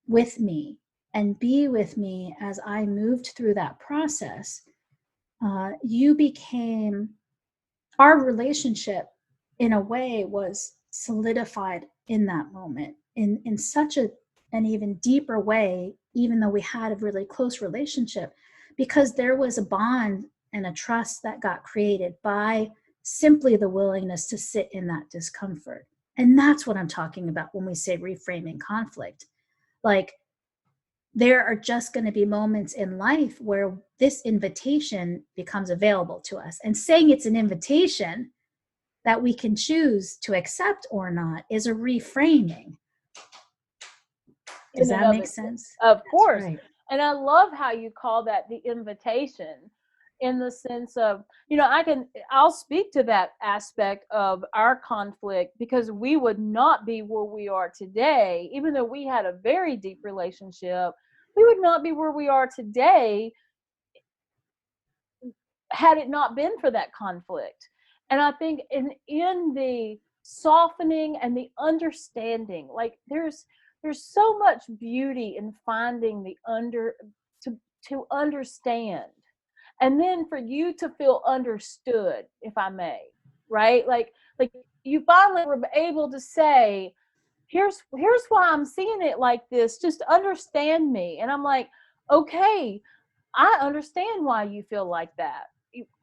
with me and be with me as I moved through that process, you became, our relationship in a way was solidified in that moment in such an even deeper way, even though we had a really close relationship, because there was a bond and a trust that got created by simply the willingness to sit in that discomfort. And that's what I'm talking about when we say reframing conflict. Like, there are just going to be moments in life where this invitation becomes available to us. And saying it's an invitation that we can choose to accept or not is a reframing. Does In and that of make itself. sense? Of That's course. right. And I love how you call that the invitation, in the sense of, I'll speak to that aspect of our conflict, because we would not be where we are today, even though we had a very deep relationship. We would not be where we are today had it not been for that conflict. And I think in the softening and the understanding, like there's so much beauty in finding the to understand, and then for you to feel understood, if I may, right? Like you finally were able to say, here's why I'm seeing it like this, just understand me. And I'm like, okay, I understand why you feel like that.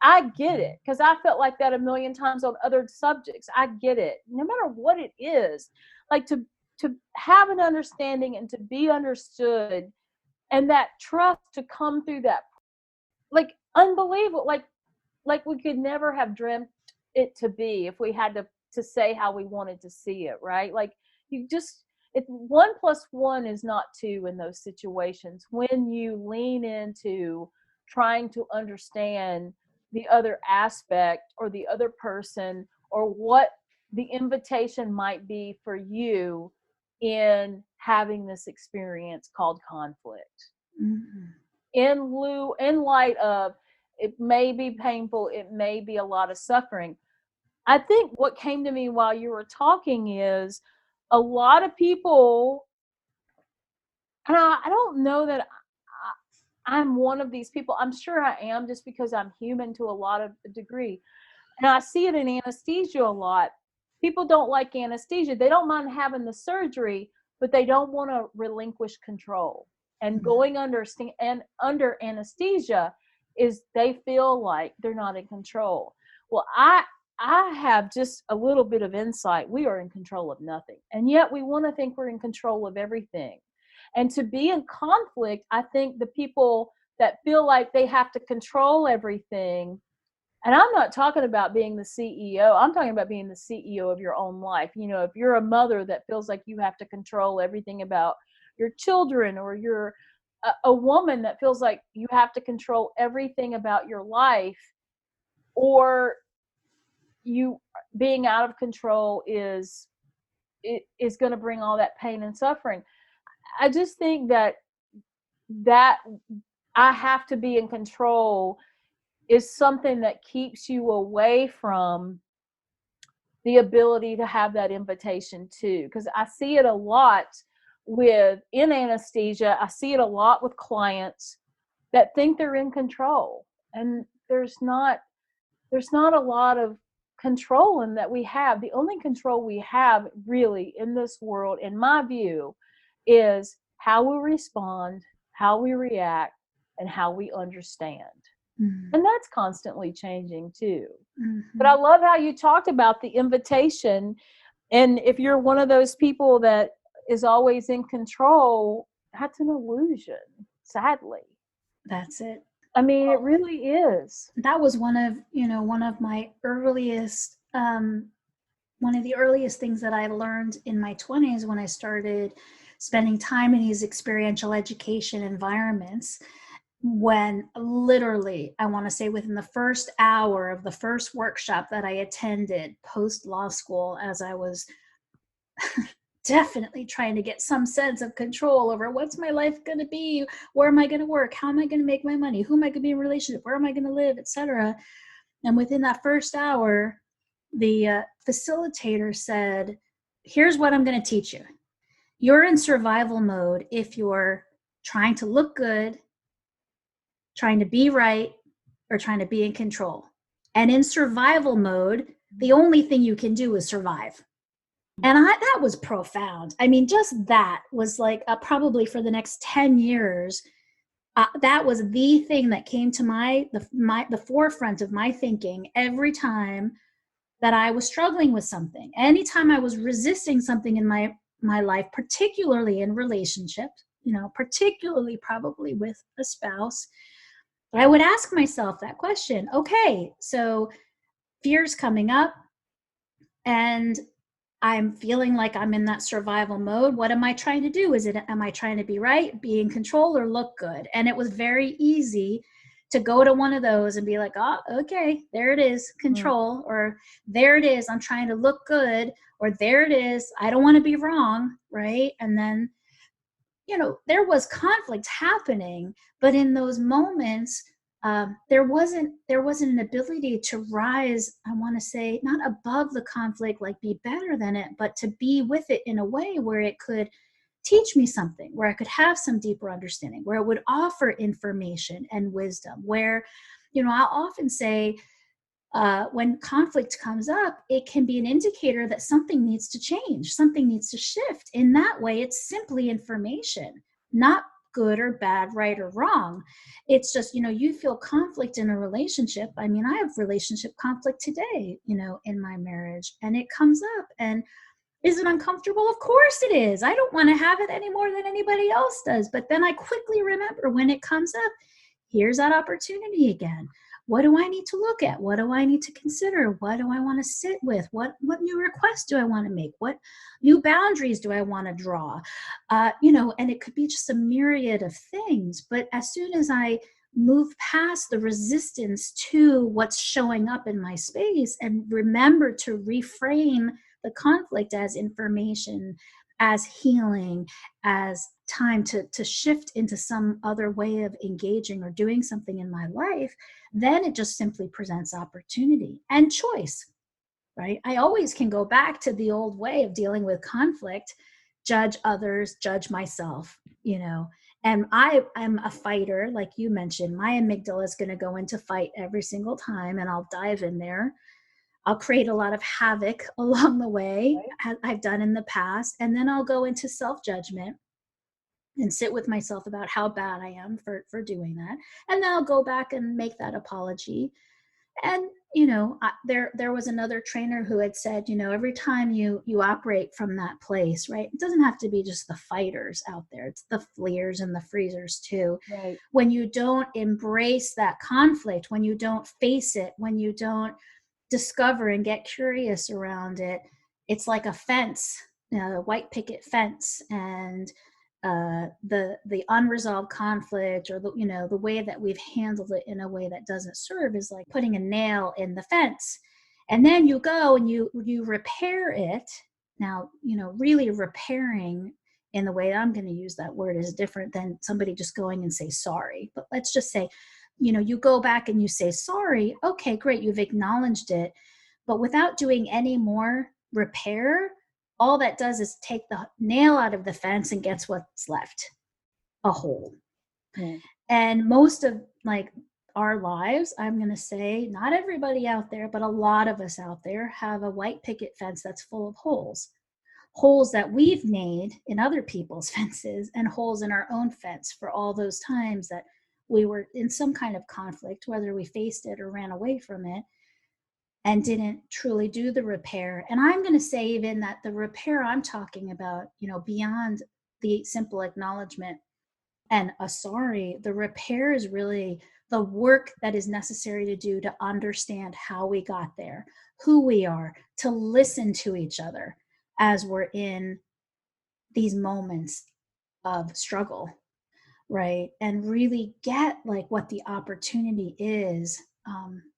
I get it, because I felt like that a million times on other subjects. I get it, no matter what it is. Like to have an understanding and to be understood, and that trust to come through that, like unbelievable. Like we could never have dreamt it to be if we had to say how we wanted to see it, right? Like you just, it, 1 plus 1 is not 2 in those situations when you lean into trying to understand the other aspect or the other person, or what the invitation might be for you in having this experience called conflict, Mm-hmm. in light of, it may be painful, it may be a lot of suffering. I think what came to me while you were talking is a lot of people, and I don't know that I'm one of these people. I'm sure I am, just because I'm human to a lot of degree. And I see it in anesthesia a lot. People don't like anesthesia. They don't mind having the surgery, but they don't want to relinquish control. And going under anesthesia is, they feel like they're not in control. Well, I have just a little bit of insight. We are in control of nothing. And yet we want to think we're in control of everything. And to be in conflict, I think the people that feel like they have to control everything, and I'm not talking about being the CEO. I'm talking about being the CEO of your own life. If you're a mother that feels like you have to control everything about your children, or you're a woman that feels like you have to control everything about your life, or you being out of control is it is going to bring all that pain and suffering. I just think that I have to be in control is something that keeps you away from the ability to have that invitation too. Because I see it a lot with in anesthesia, I see it a lot with clients that think they're in control. And there's not a lot of control in that we have. The only control we have really in this world, in my view, is how we respond, how we react, and how we understand. Mm-hmm. And that's constantly changing too. But Mm-hmm. I love how you talked about the invitation. And if you're one of those people that is always in control, that's an illusion, sadly. That's it. I mean, it really is. That was one of my earliest one of the earliest things that I learned in my 20s when I started spending time in these experiential education environments. When literally, I want to say within the first hour of the first workshop that I attended post law school, as I was definitely trying to get some sense of control over what's my life going to be, where am I going to work, how am I going to make my money, who am I going to be in a relationship, where am I going to live, etc. And within that first hour, the facilitator said, here's what I'm going to teach you. You're in survival mode if you're trying to look good, trying to be right, or trying to be in control. And in survival mode, the only thing you can do is survive. And that was profound. I mean, just that was like probably for the next 10 years, that was the thing that came to the forefront of my thinking every time that I was struggling with something. Anytime I was resisting something in my life, particularly in relationships, particularly probably with a spouse, I would ask myself that question. Okay, so fear's coming up and I'm feeling like I'm in that survival mode. What am I trying to do? Am I trying to be right, be in control, or look good? And it was very easy to go to one of those and be like, oh, okay, there it is, control, or there it is, I'm trying to look good, or there it is, I don't want to be wrong, right? And then, there was conflict happening, but in those moments, there wasn't an ability to rise, I want to say, not above the conflict, like be better than it, but to be with it in a way where it could teach me something, where I could have some deeper understanding, where it would offer information and wisdom, where, I'll often say, when conflict comes up, it can be an indicator that something needs to change, something needs to shift. In that way, it's simply information, not good or bad, right or wrong. It's just, you feel conflict in a relationship. I mean, I have relationship conflict today, in my marriage, and it comes up. And is it uncomfortable? Of course it is. I don't want to have it any more than anybody else does. But then I quickly remember when it comes up, here's that opportunity again. What do I need to look at? What do I need to consider? What do I want to sit with? What new requests do I want to make? What new boundaries do I want to draw? And it could be just a myriad of things. But as soon as I move past the resistance to what's showing up in my space and remember to reframe the conflict as information, as healing, as time to shift into some other way of engaging or doing something in my life, then it just simply presents opportunity and choice, right? I always can go back to the old way of dealing with conflict, judge others, judge myself, and I'm a fighter, like you mentioned. My amygdala is going to go into fight every single time, and I'll dive in there. I'll create a lot of havoc along the way, as I've done in the past, and then I'll go into self-judgment and sit with myself about how bad I am for doing that. And then I'll go back and make that apology. And, there was another trainer who had said, every time you operate from that place, right? It doesn't have to be just the fighters out there. It's the fleers and the freezers too. Right. When you don't embrace that conflict, when you don't face it, when you don't discover and get curious around it, it's like a fence, a white picket fence, and the unresolved conflict, or the way that we've handled it in a way that doesn't serve, is like putting a nail in the fence. And then you go and you repair it, Now, really repairing in the way I'm going to use that word is different than somebody just going and say sorry. But let's just say, you go back and you say sorry. Okay, great. You've acknowledged it. But without doing any more repair, all that does is take the nail out of the fence, and guess what's left? A hole. Mm. And most of our lives, I'm going to say, not everybody out there, but a lot of us out there have a white picket fence that's full of holes that we've made in other people's fences, and holes in our own fence for all those times that we were in some kind of conflict, whether we faced it or ran away from it, and didn't truly do the repair. And I'm going to say even that the repair I'm talking about, beyond the simple acknowledgement and a sorry, the repair is really the work that is necessary to do to understand how we got there, who we are, to listen to each other as we're in these moments of struggle, right? And really get what the opportunity is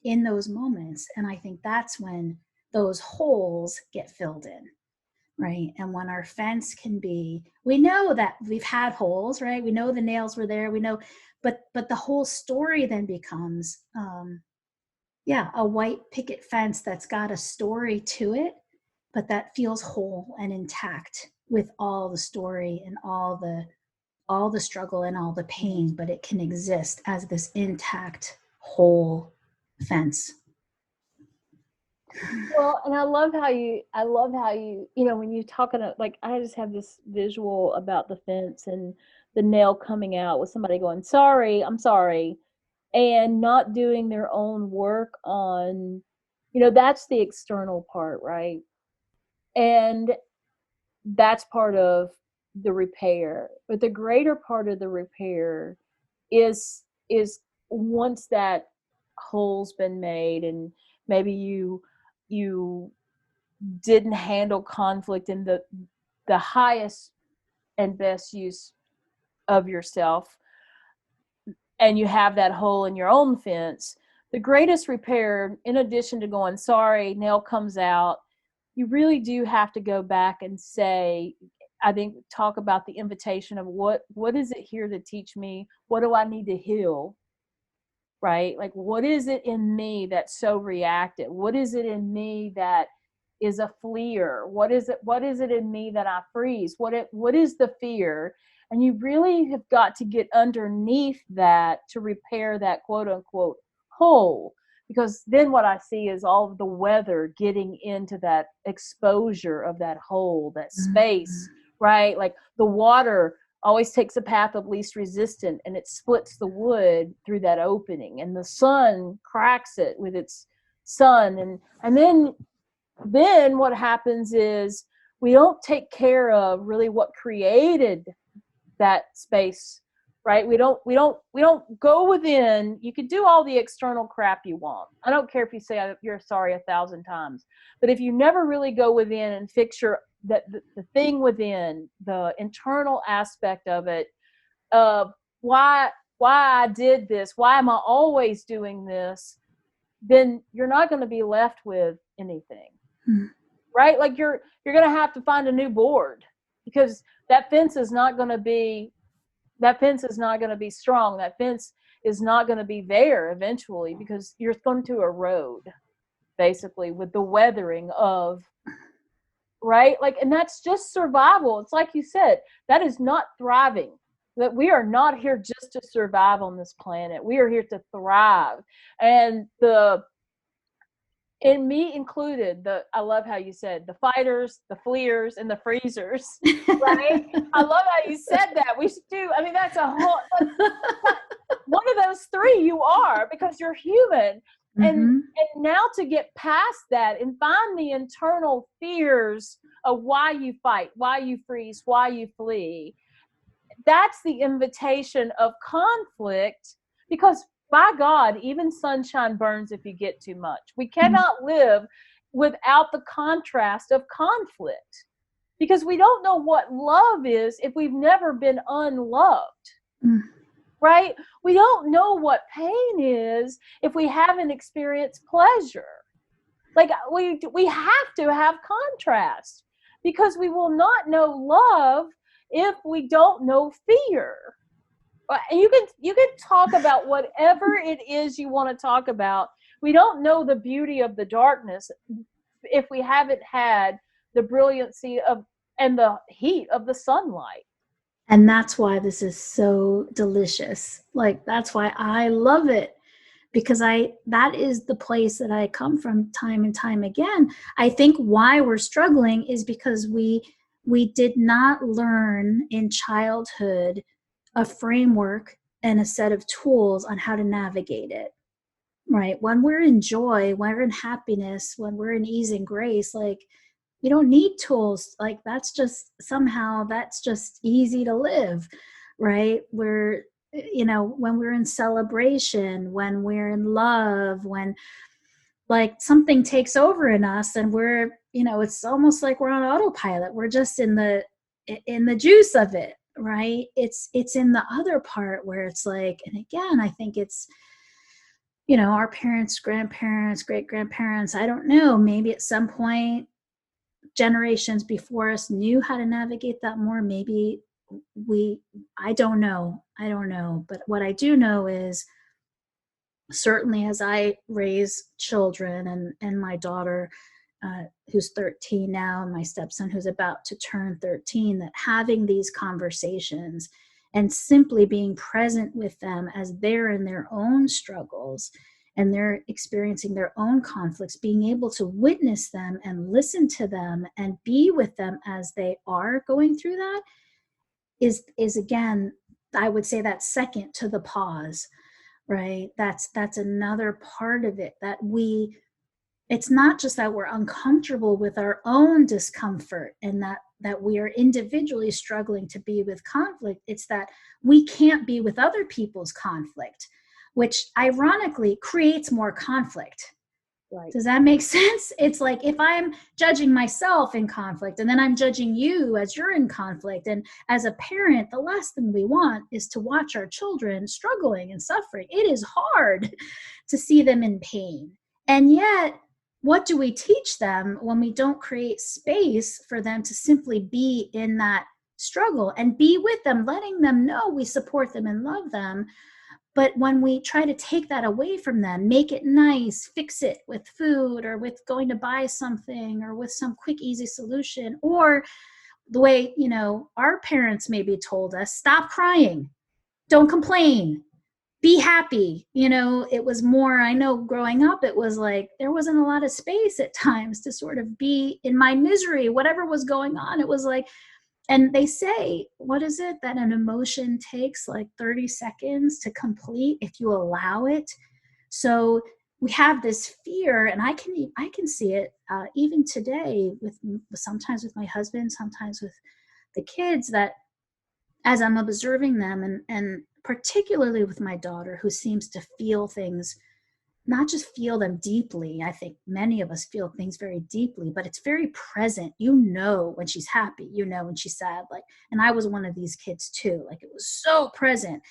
in those moments. And I think that's when those holes get filled in, right? And when our fence can be, we know that we've had holes, right? We know the nails were there, we know, but the whole story then becomes a white picket fence that's got a story to it, but that feels whole and intact with all the story and all the struggle and all the pain, but it can exist as this intact whole fence. Well, and I love how you, when you talking like, I just have this visual about the fence and the nail coming out with somebody going, sorry, I'm sorry, and not doing their own work on, that's the external part, right? And that's part of the repair. But the greater part of the repair is once that hole's been made, and maybe you didn't handle conflict in the highest and best use of yourself, and you have that hole in your own fence. The greatest repair, in addition to going, sorry, nail comes out, you really do have to go back and say, I think, talk about the invitation of what is it here to teach me? What do I need to heal? Right? Like, what is it in me that's so reactive? What is it in me that is a fleer? What is it in me that I freeze? What is the fear? And you really have got to get underneath that to repair that quote unquote hole. Because then what I see is all of the weather getting into that exposure of that hole, that space, right? Like the water always takes a path of least resistance, and it splits the wood through that opening, and the sun cracks it with its sun. And then what happens is we don't take care of really what created that space, right? We don't go within. You can do all the external crap you want. I don't care if you say you're sorry 1,000 times, but if you never really go within and fix the thing within, the internal aspect of it, why I did this, why am I always doing this, then you're not going to be left with anything. Right? Like you're going to have to find a new board, because that fence is not going to be strong. That fence is not going to be there eventually, because you're going to erode basically with the weathering of, right? Like, and that's just survival. It's like you said, that is not thriving. That we are not here just to survive on this planet. We are here to thrive. And and me included, I love how you said the fighters, the fleers, and the freezers, right? I love how you said that. We should do, I mean, that's one of those three you are, because you're human. And now to get past that and find the internal fears of why you fight, why you freeze, why you flee, that's the invitation of conflict. Because by God, even sunshine burns if you get too much. We cannot live without the contrast of conflict, because we don't know what love is if we've never been unloved. Right? We don't know what pain is if we haven't experienced pleasure. Like we have to have contrast. because we will not know love if we don't know fear. And you can talk about whatever it is you want to talk about. We don't know the beauty of the darkness if we haven't had the brilliancy of and the heat of the sunlight. And that's why this is so delicious. Like, that's why I love it, because that is the place that I come from time and time again. I think why we're struggling is because we did not learn in childhood a framework and a set of tools on how to navigate it. Right? When we're in joy, when we're in happiness, when we're in ease and grace, like, you don't need tools. Like, that's just easy to live, right? We're, when we're in celebration, when we're in love, when like something takes over in us and we're, it's almost like we're on autopilot. We're just in the juice of it, right? It's in the other part where it's like, and again, I think it's, our parents, grandparents, great grandparents, I don't know, maybe at some point generations before us knew how to navigate that more. Maybe I don't know. But what I do know is, certainly as I raise children, and my daughter, who's 13 now, and my stepson who's about to turn 13, that having these conversations and simply being present with them as they're in their own struggles and they're experiencing their own conflicts, being able to witness them and listen to them and be with them as they are going through that is again, I would say, that's second to the pause, right? That's another part of it, that it's not just that we're uncomfortable with our own discomfort and that we are individually struggling to be with conflict. It's that we can't be with other people's conflict, which ironically creates more conflict. Right. Does that make sense? It's like, if I'm judging myself in conflict and then I'm judging you as you're in conflict, and as a parent, the last thing we want is to watch our children struggling and suffering. It is hard to see them in pain. And yet, what do we teach them when we don't create space for them to simply be in that struggle and be with them, letting them know we support them and love them? But when we try to take that away from them, make it nice, fix it with food or with going to buy something or with some quick, easy solution, or the way, our parents maybe told us, stop crying, don't complain, be happy. It was more, I know growing up, it was like there wasn't a lot of space at times to sort of be in my misery, whatever was going on. It was like, and they say, what is it, that an emotion takes like 30 seconds to complete if you allow it? So we have this fear, and I can see it even today with sometimes with my husband, sometimes with the kids, that as I'm observing them, and particularly with my daughter, who seems to feel things, not just feel them deeply. I think many of us feel things very deeply, but it's very present. When she's happy, when she's sad, like, and I was one of these kids too, like, it was so present.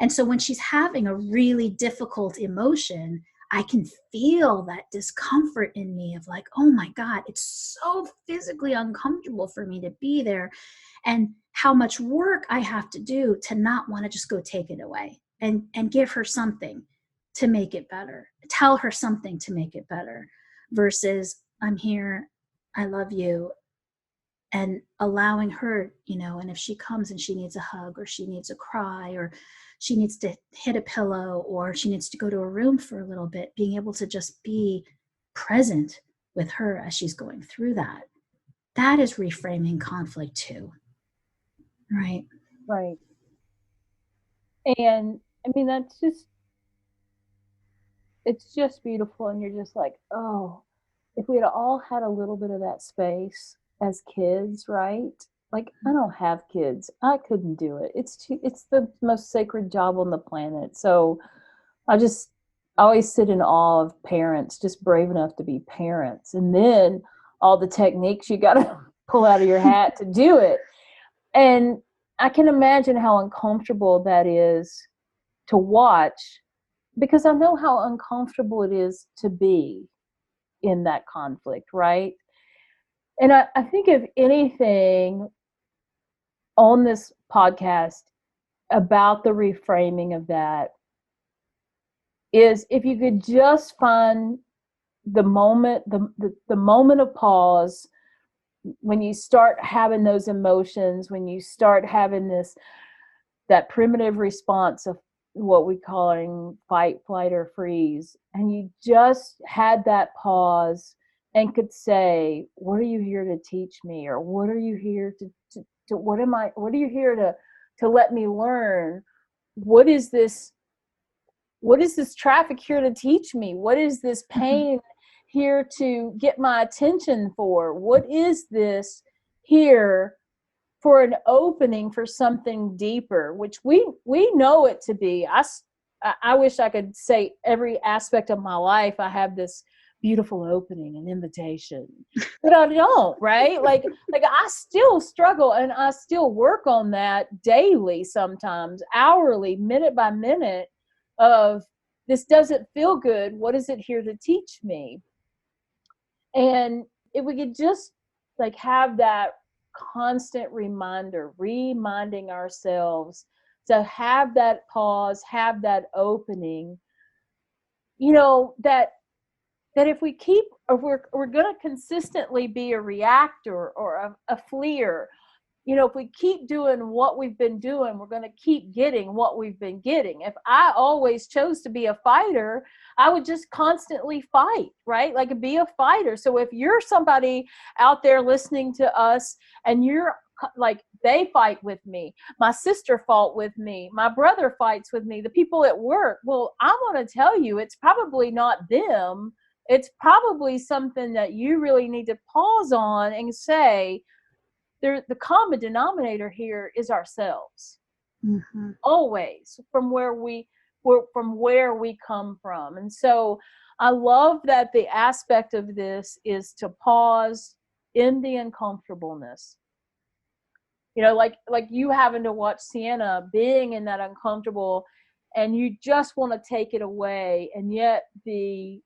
And so when she's having a really difficult emotion, I can feel that discomfort in me of like, oh my God, it's so physically uncomfortable for me to be there, and how much work I have to do to not want to just go take it away and give her something to make it better, tell her something to make it better, versus I'm here, I love you, and allowing her, and if she comes and she needs a hug or she needs a cry or she needs to hit a pillow or she needs to go to a room for a little bit, being able to just be present with her as she's going through that. That is reframing conflict too. Right. Right. And I mean, it's just beautiful. And you're just like, oh, if we had all had a little bit of that space as kids, right? Like, I don't have kids. I couldn't do it. It's the most sacred job on the planet. So I always sit in awe of parents just brave enough to be parents. And then all the techniques you got to pull out of your hat to do it. And I can imagine how uncomfortable that is to watch, because I know how uncomfortable it is to be in that conflict, right? And I think if anything on this podcast about the reframing of that is if you could just find the moment, the moment of pause when you start having those emotions, when you start having this that primitive response of what we calling fight, flight, or freeze, and you just had that pause and could say, "What are you here to teach me?" or "What are you here to what am I? What are you here to let me learn? What is this? What is this traffic here to teach me? What is this pain here to get my attention for? What is this here for an opening for something deeper, which we know it to be. I wish I could say every aspect of my life I have this beautiful opening and invitation, but I don't. Right? Like I still struggle and I still work on that daily, sometimes hourly, minute by minute. Of this doesn't feel good. What is it here to teach me? And if we could just like have that constant reminder, reminding ourselves to have that pause, have that opening, that if we keep, or we're going to consistently be a reactor or a fleer, if we keep doing what we've been doing, we're going to keep getting what we've been getting. If I always chose to be a fighter, I would just constantly fight, right? Like be a fighter. So if you're somebody out there listening to us and you're like, they fight with me, my sister fought with me, my brother fights with me, the people at work, well, I want to tell you, it's probably not them. It's probably something that you really need to pause on and say, the common denominator here is ourselves. Mm-hmm. Always from where we come from. And so I love that the aspect of this is to pause in the uncomfortableness. Like you having to watch Sienna being in that uncomfortable, and you just want to take it away, and yet the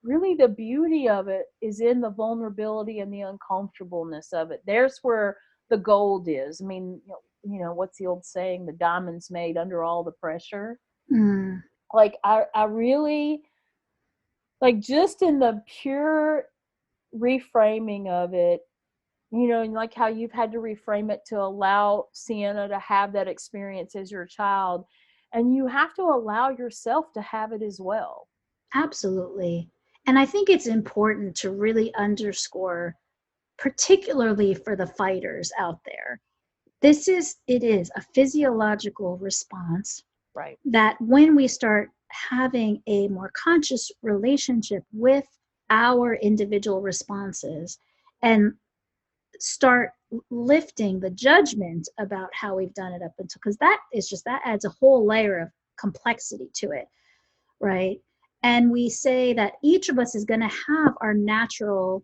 really the beauty of it is in the vulnerability and the uncomfortableness of it. There's where the gold is. I mean, what's the old saying? The diamond's made under all the pressure. Mm. Like I really like just in the pure reframing of it, and like how you've had to reframe it to allow Sienna to have that experience as your child. And you have to allow yourself to have it as well. Absolutely. And I think it's important to really underscore, particularly for the fighters out there, it is a physiological response Right. that when we start having a more conscious relationship with our individual responses and start lifting the judgment about how we've done it up until, because that adds a whole layer of complexity to it, right? And we say that each of us is going to have our natural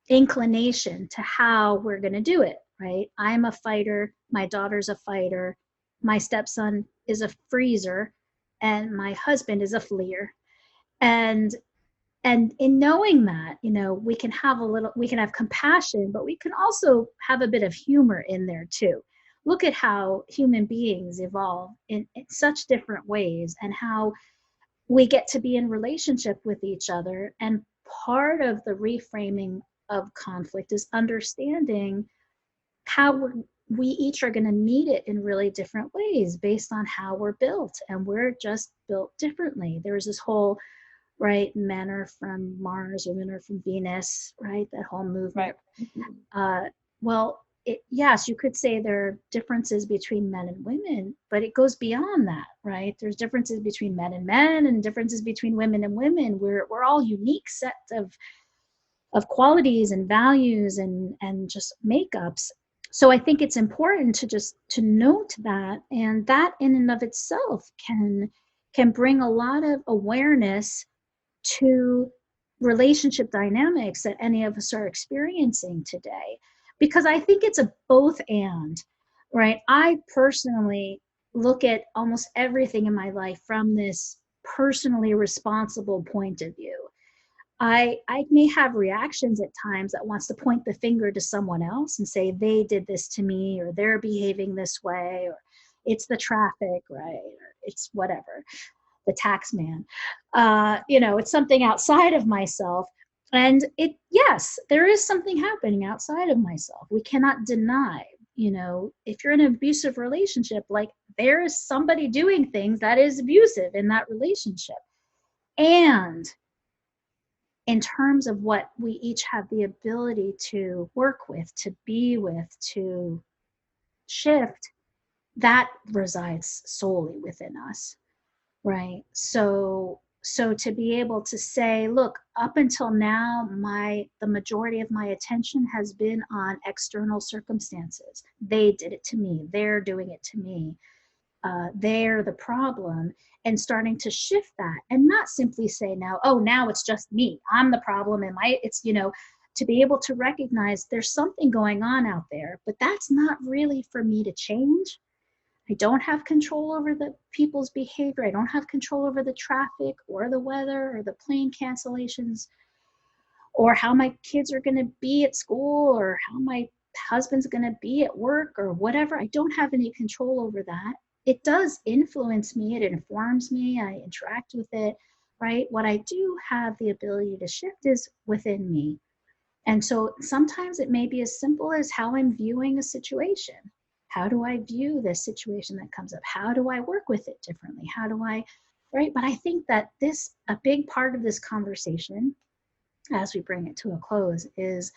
inclination to how we're going to do it, right? I'm a fighter, my daughter's a fighter, my stepson is a freezer, and my husband is a fleer. And in knowing that, we can have compassion, but we can also have a bit of humor in there too. Look at how human beings evolve in such different ways, and how we get to be in relationship with each other. And part of the reframing of conflict is understanding how we each are going to meet it in really different ways based on how we're built, and we're just built differently. There's this whole, right, men are from Mars, women are from Venus, right, that whole movement. Right. Well, yes, you could say there are differences between men and women, but it goes beyond that, right? There's differences between men and differences between women and women. We're all unique sets of qualities and values and just makeups. So I think it's important to just to note that, and that in and of itself can bring a lot of awareness to relationship dynamics that any of us are experiencing today. Because I think it's a both and, right? I personally look at almost everything in my life from this personally responsible point of view. I may have reactions at times that wants to point the finger to someone else and say they did this to me, or they're behaving this way, or it's the traffic, right? Or it's whatever, the tax man. It's something outside of myself. And yes, there is something happening outside of myself. We cannot deny, if you're in an abusive relationship, like there is somebody doing things that is abusive in that relationship. And in terms of what we each have the ability to work with, to be with, to shift, that resides solely within us, right? So to be able to say, look, up until now, the majority of my attention has been on external circumstances. They did it to me. They're doing it to me. They're the problem, and starting to shift that and not simply say now it's just me, I'm the problem, and to be able to recognize there's something going on out there, but that's not really for me to change. I don't have control over the people's behavior. I don't have control over the traffic or the weather or the plane cancellations or how my kids are going to be at school or how my husband's going to be at work or whatever. I don't have any control over that. It does influence me. It informs me. I interact with it, right? What I do have the ability to shift is within me. And so sometimes it may be as simple as how I'm viewing a situation. How do I view this situation that comes up? How do I work with it differently? Right? But I think that a big part of this conversation, as we bring it to a close, is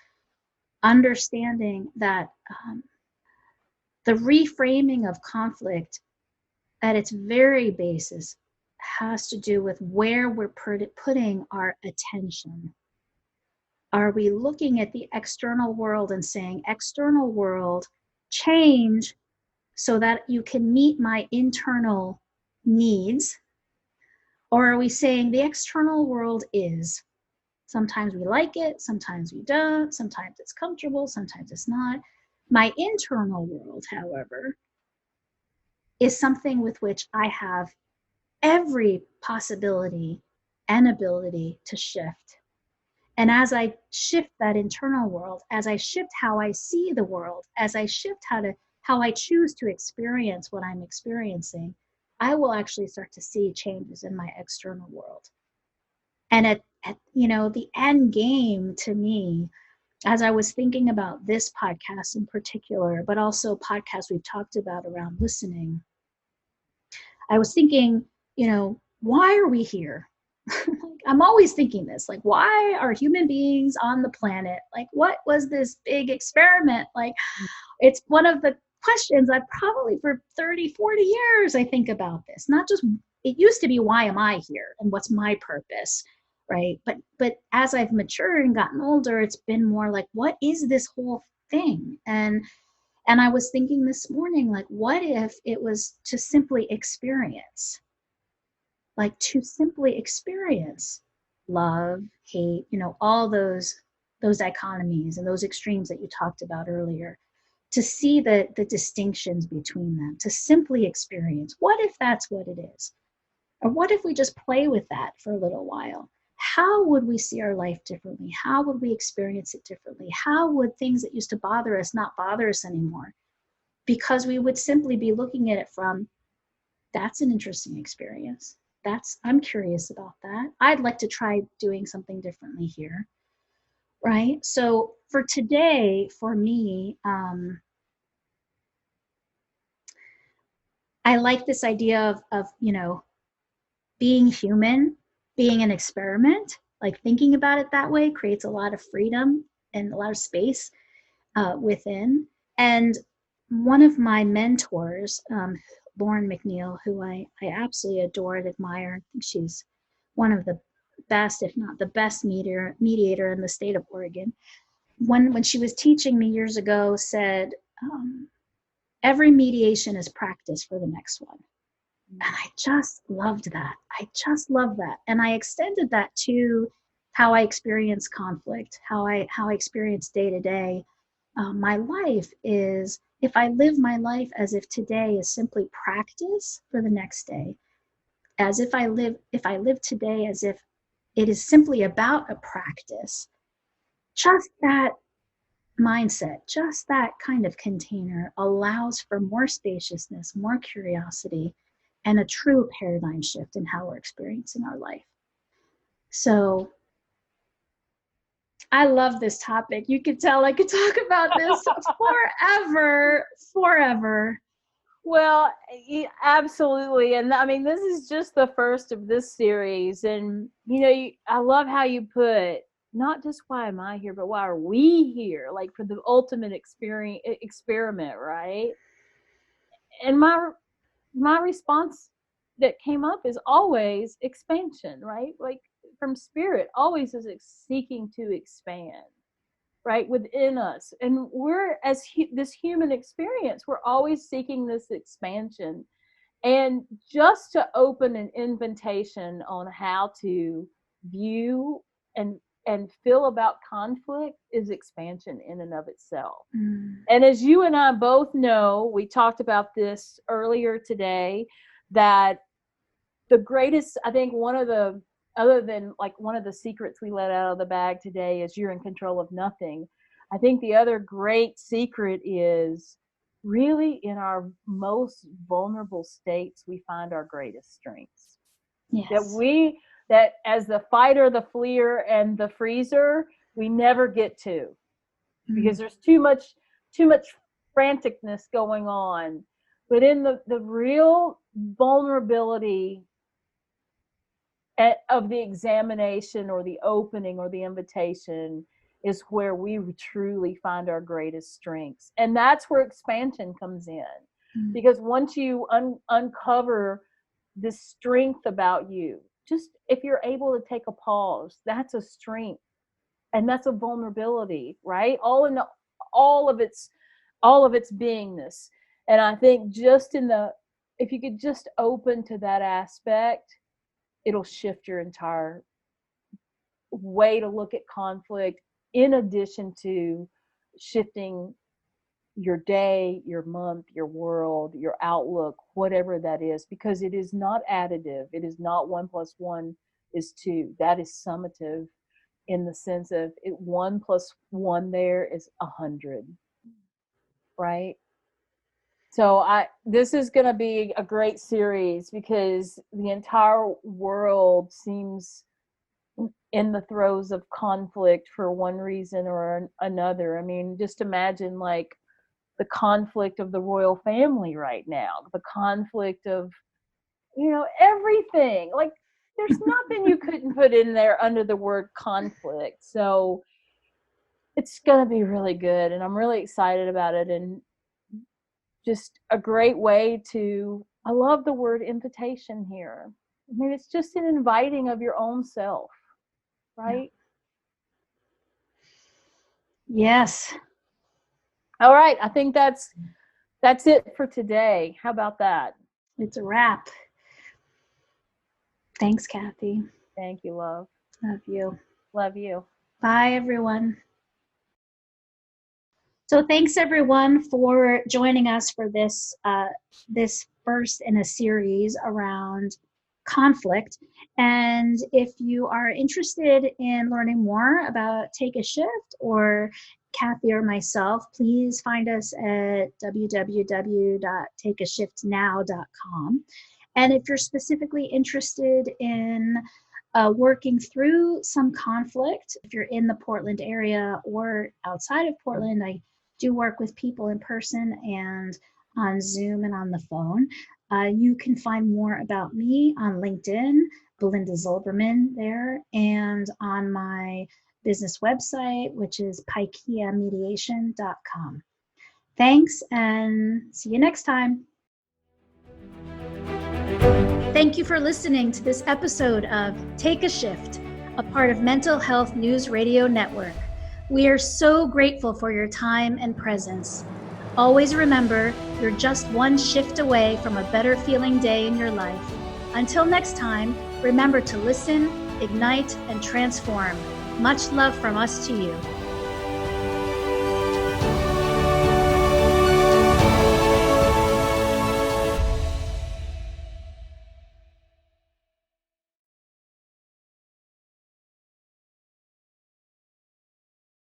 understanding that the reframing of conflict at its very basis has to do with where we're putting our attention. Are we looking at the external world and saying, external world, change so that you can meet my internal needs? Or are we saying the external world is? Sometimes we like it, sometimes we don't, sometimes it's comfortable, sometimes it's not. My internal world, however, is something with which I have every possibility and ability to shift. And as I shift that internal world, as I shift how I see the world, as I shift how I choose to experience what I'm experiencing, I will actually start to see changes in my external world. And at the end game to me, as I was thinking about this podcast in particular, but also podcasts we've talked about around listening, I was thinking, why are we here? I'm always thinking this, like, why are human beings on the planet? Like, what was this big experiment? Like, it's one of the questions I probably for 30, 40 years, I think about this. Not just, it used to be, why am I here? And what's my purpose? Right. But as I've matured and gotten older, it's been more like, what is this whole thing? And I was thinking this morning, like, what if it was to simply experience? Like to simply experience love, hate, all those dichotomies and those extremes that you talked about earlier, to see the distinctions between them, to simply experience. What if that's what it is? Or what if we just play with that for a little while? How would we see our life differently? How would we experience it differently? How would things that used to bother us not bother us anymore? Because we would simply be looking at it from, that's an interesting experience. I'm curious about that. I'd like to try doing something differently here. Right? So for today, for me, I like this idea of being human, being an experiment. Like thinking about it that way creates a lot of freedom and a lot of space within. And one of my mentors, Lauren McNeil, who I absolutely adore and admire. I think she's one of the best, if not the best mediator in the state of Oregon. When she was teaching me years ago, said, every mediation is practice for the next one. And I just loved that. I just love that. And I extended that to how I experience conflict, how I experience day to day. My life is, if I live my life as if today is simply practice for the next day, as if I live today as if it is simply about a practice. Just that mindset, just that kind of container allows for more spaciousness, more curiosity, and a true paradigm shift in how we're experiencing our life. So I love this topic. You could tell I could talk about this forever. Well, absolutely. And I mean, this is just the first of this series. And, I love how you put not just why am I here, but why are we here? Like for the ultimate experiment, right? And my response that came up is always expansion, right? Like from spirit, always is seeking to expand, right, within us. And we're this human experience, we're always seeking this expansion. And just to open an invitation on how to view and feel about conflict is expansion in and of itself. And as you and I both know, we talked about this earlier today, that the greatest, I think one of the, other than like one of the secrets we let out of the bag today is you're in control of nothing. I think the other great secret is really in our most vulnerable states, we find our greatest strengths. Yes. That as the fighter, the fleer, and the freezer, we never get to, because there's too much franticness going on. But in the real vulnerability of the examination or the opening or the invitation is where we truly find our greatest strengths. And that's where expansion comes in. Because once you uncover this strength about you, just if you're able to take a pause, that's a strength. And that's a vulnerability, right? All of its beingness. And I think just if you could just open to that aspect, it'll shift your entire way to look at conflict, in addition to shifting your day, your month, your world, your outlook, whatever that is, because it is not additive. It is not 1 + 1 is 2. That is summative, in the sense of 1 + 1 there is 100, right? So this is going to be a great series, because the entire world seems in the throes of conflict for one reason or another. I mean, just imagine like the conflict of the royal family right now, the conflict of, everything. Like there's nothing you couldn't put in there under the word conflict. So it's going to be really good, and I'm really excited about it. And just a great way I love the word invitation here. I mean, it's just an inviting of your own self, right? Yes. All right. I think that's it for today. How about that? It's a wrap. Thanks, Kathy. Thank you, love. Love you. Love you. Bye, everyone. So thanks, everyone, for joining us for this first in a series around conflict. And if you are interested in learning more about Take a Shift, or Kathy or myself, please find us at www.takeashiftnow.com. And if you're specifically interested in working through some conflict, if you're in the Portland area or outside of Portland, I do work with people in person and on Zoom and on the phone. You can find more about me on LinkedIn, Belinda Zolberman there, and on my business website, which is pikeamediation.com. Thanks, and see you next time. Thank you for listening to this episode of Take a Shift, a part of Mental Health News Radio Network. We are so grateful for your time and presence. Always remember, you're just one shift away from a better feeling day in your life. Until next time, remember to listen, ignite, and transform. Much love from us to you.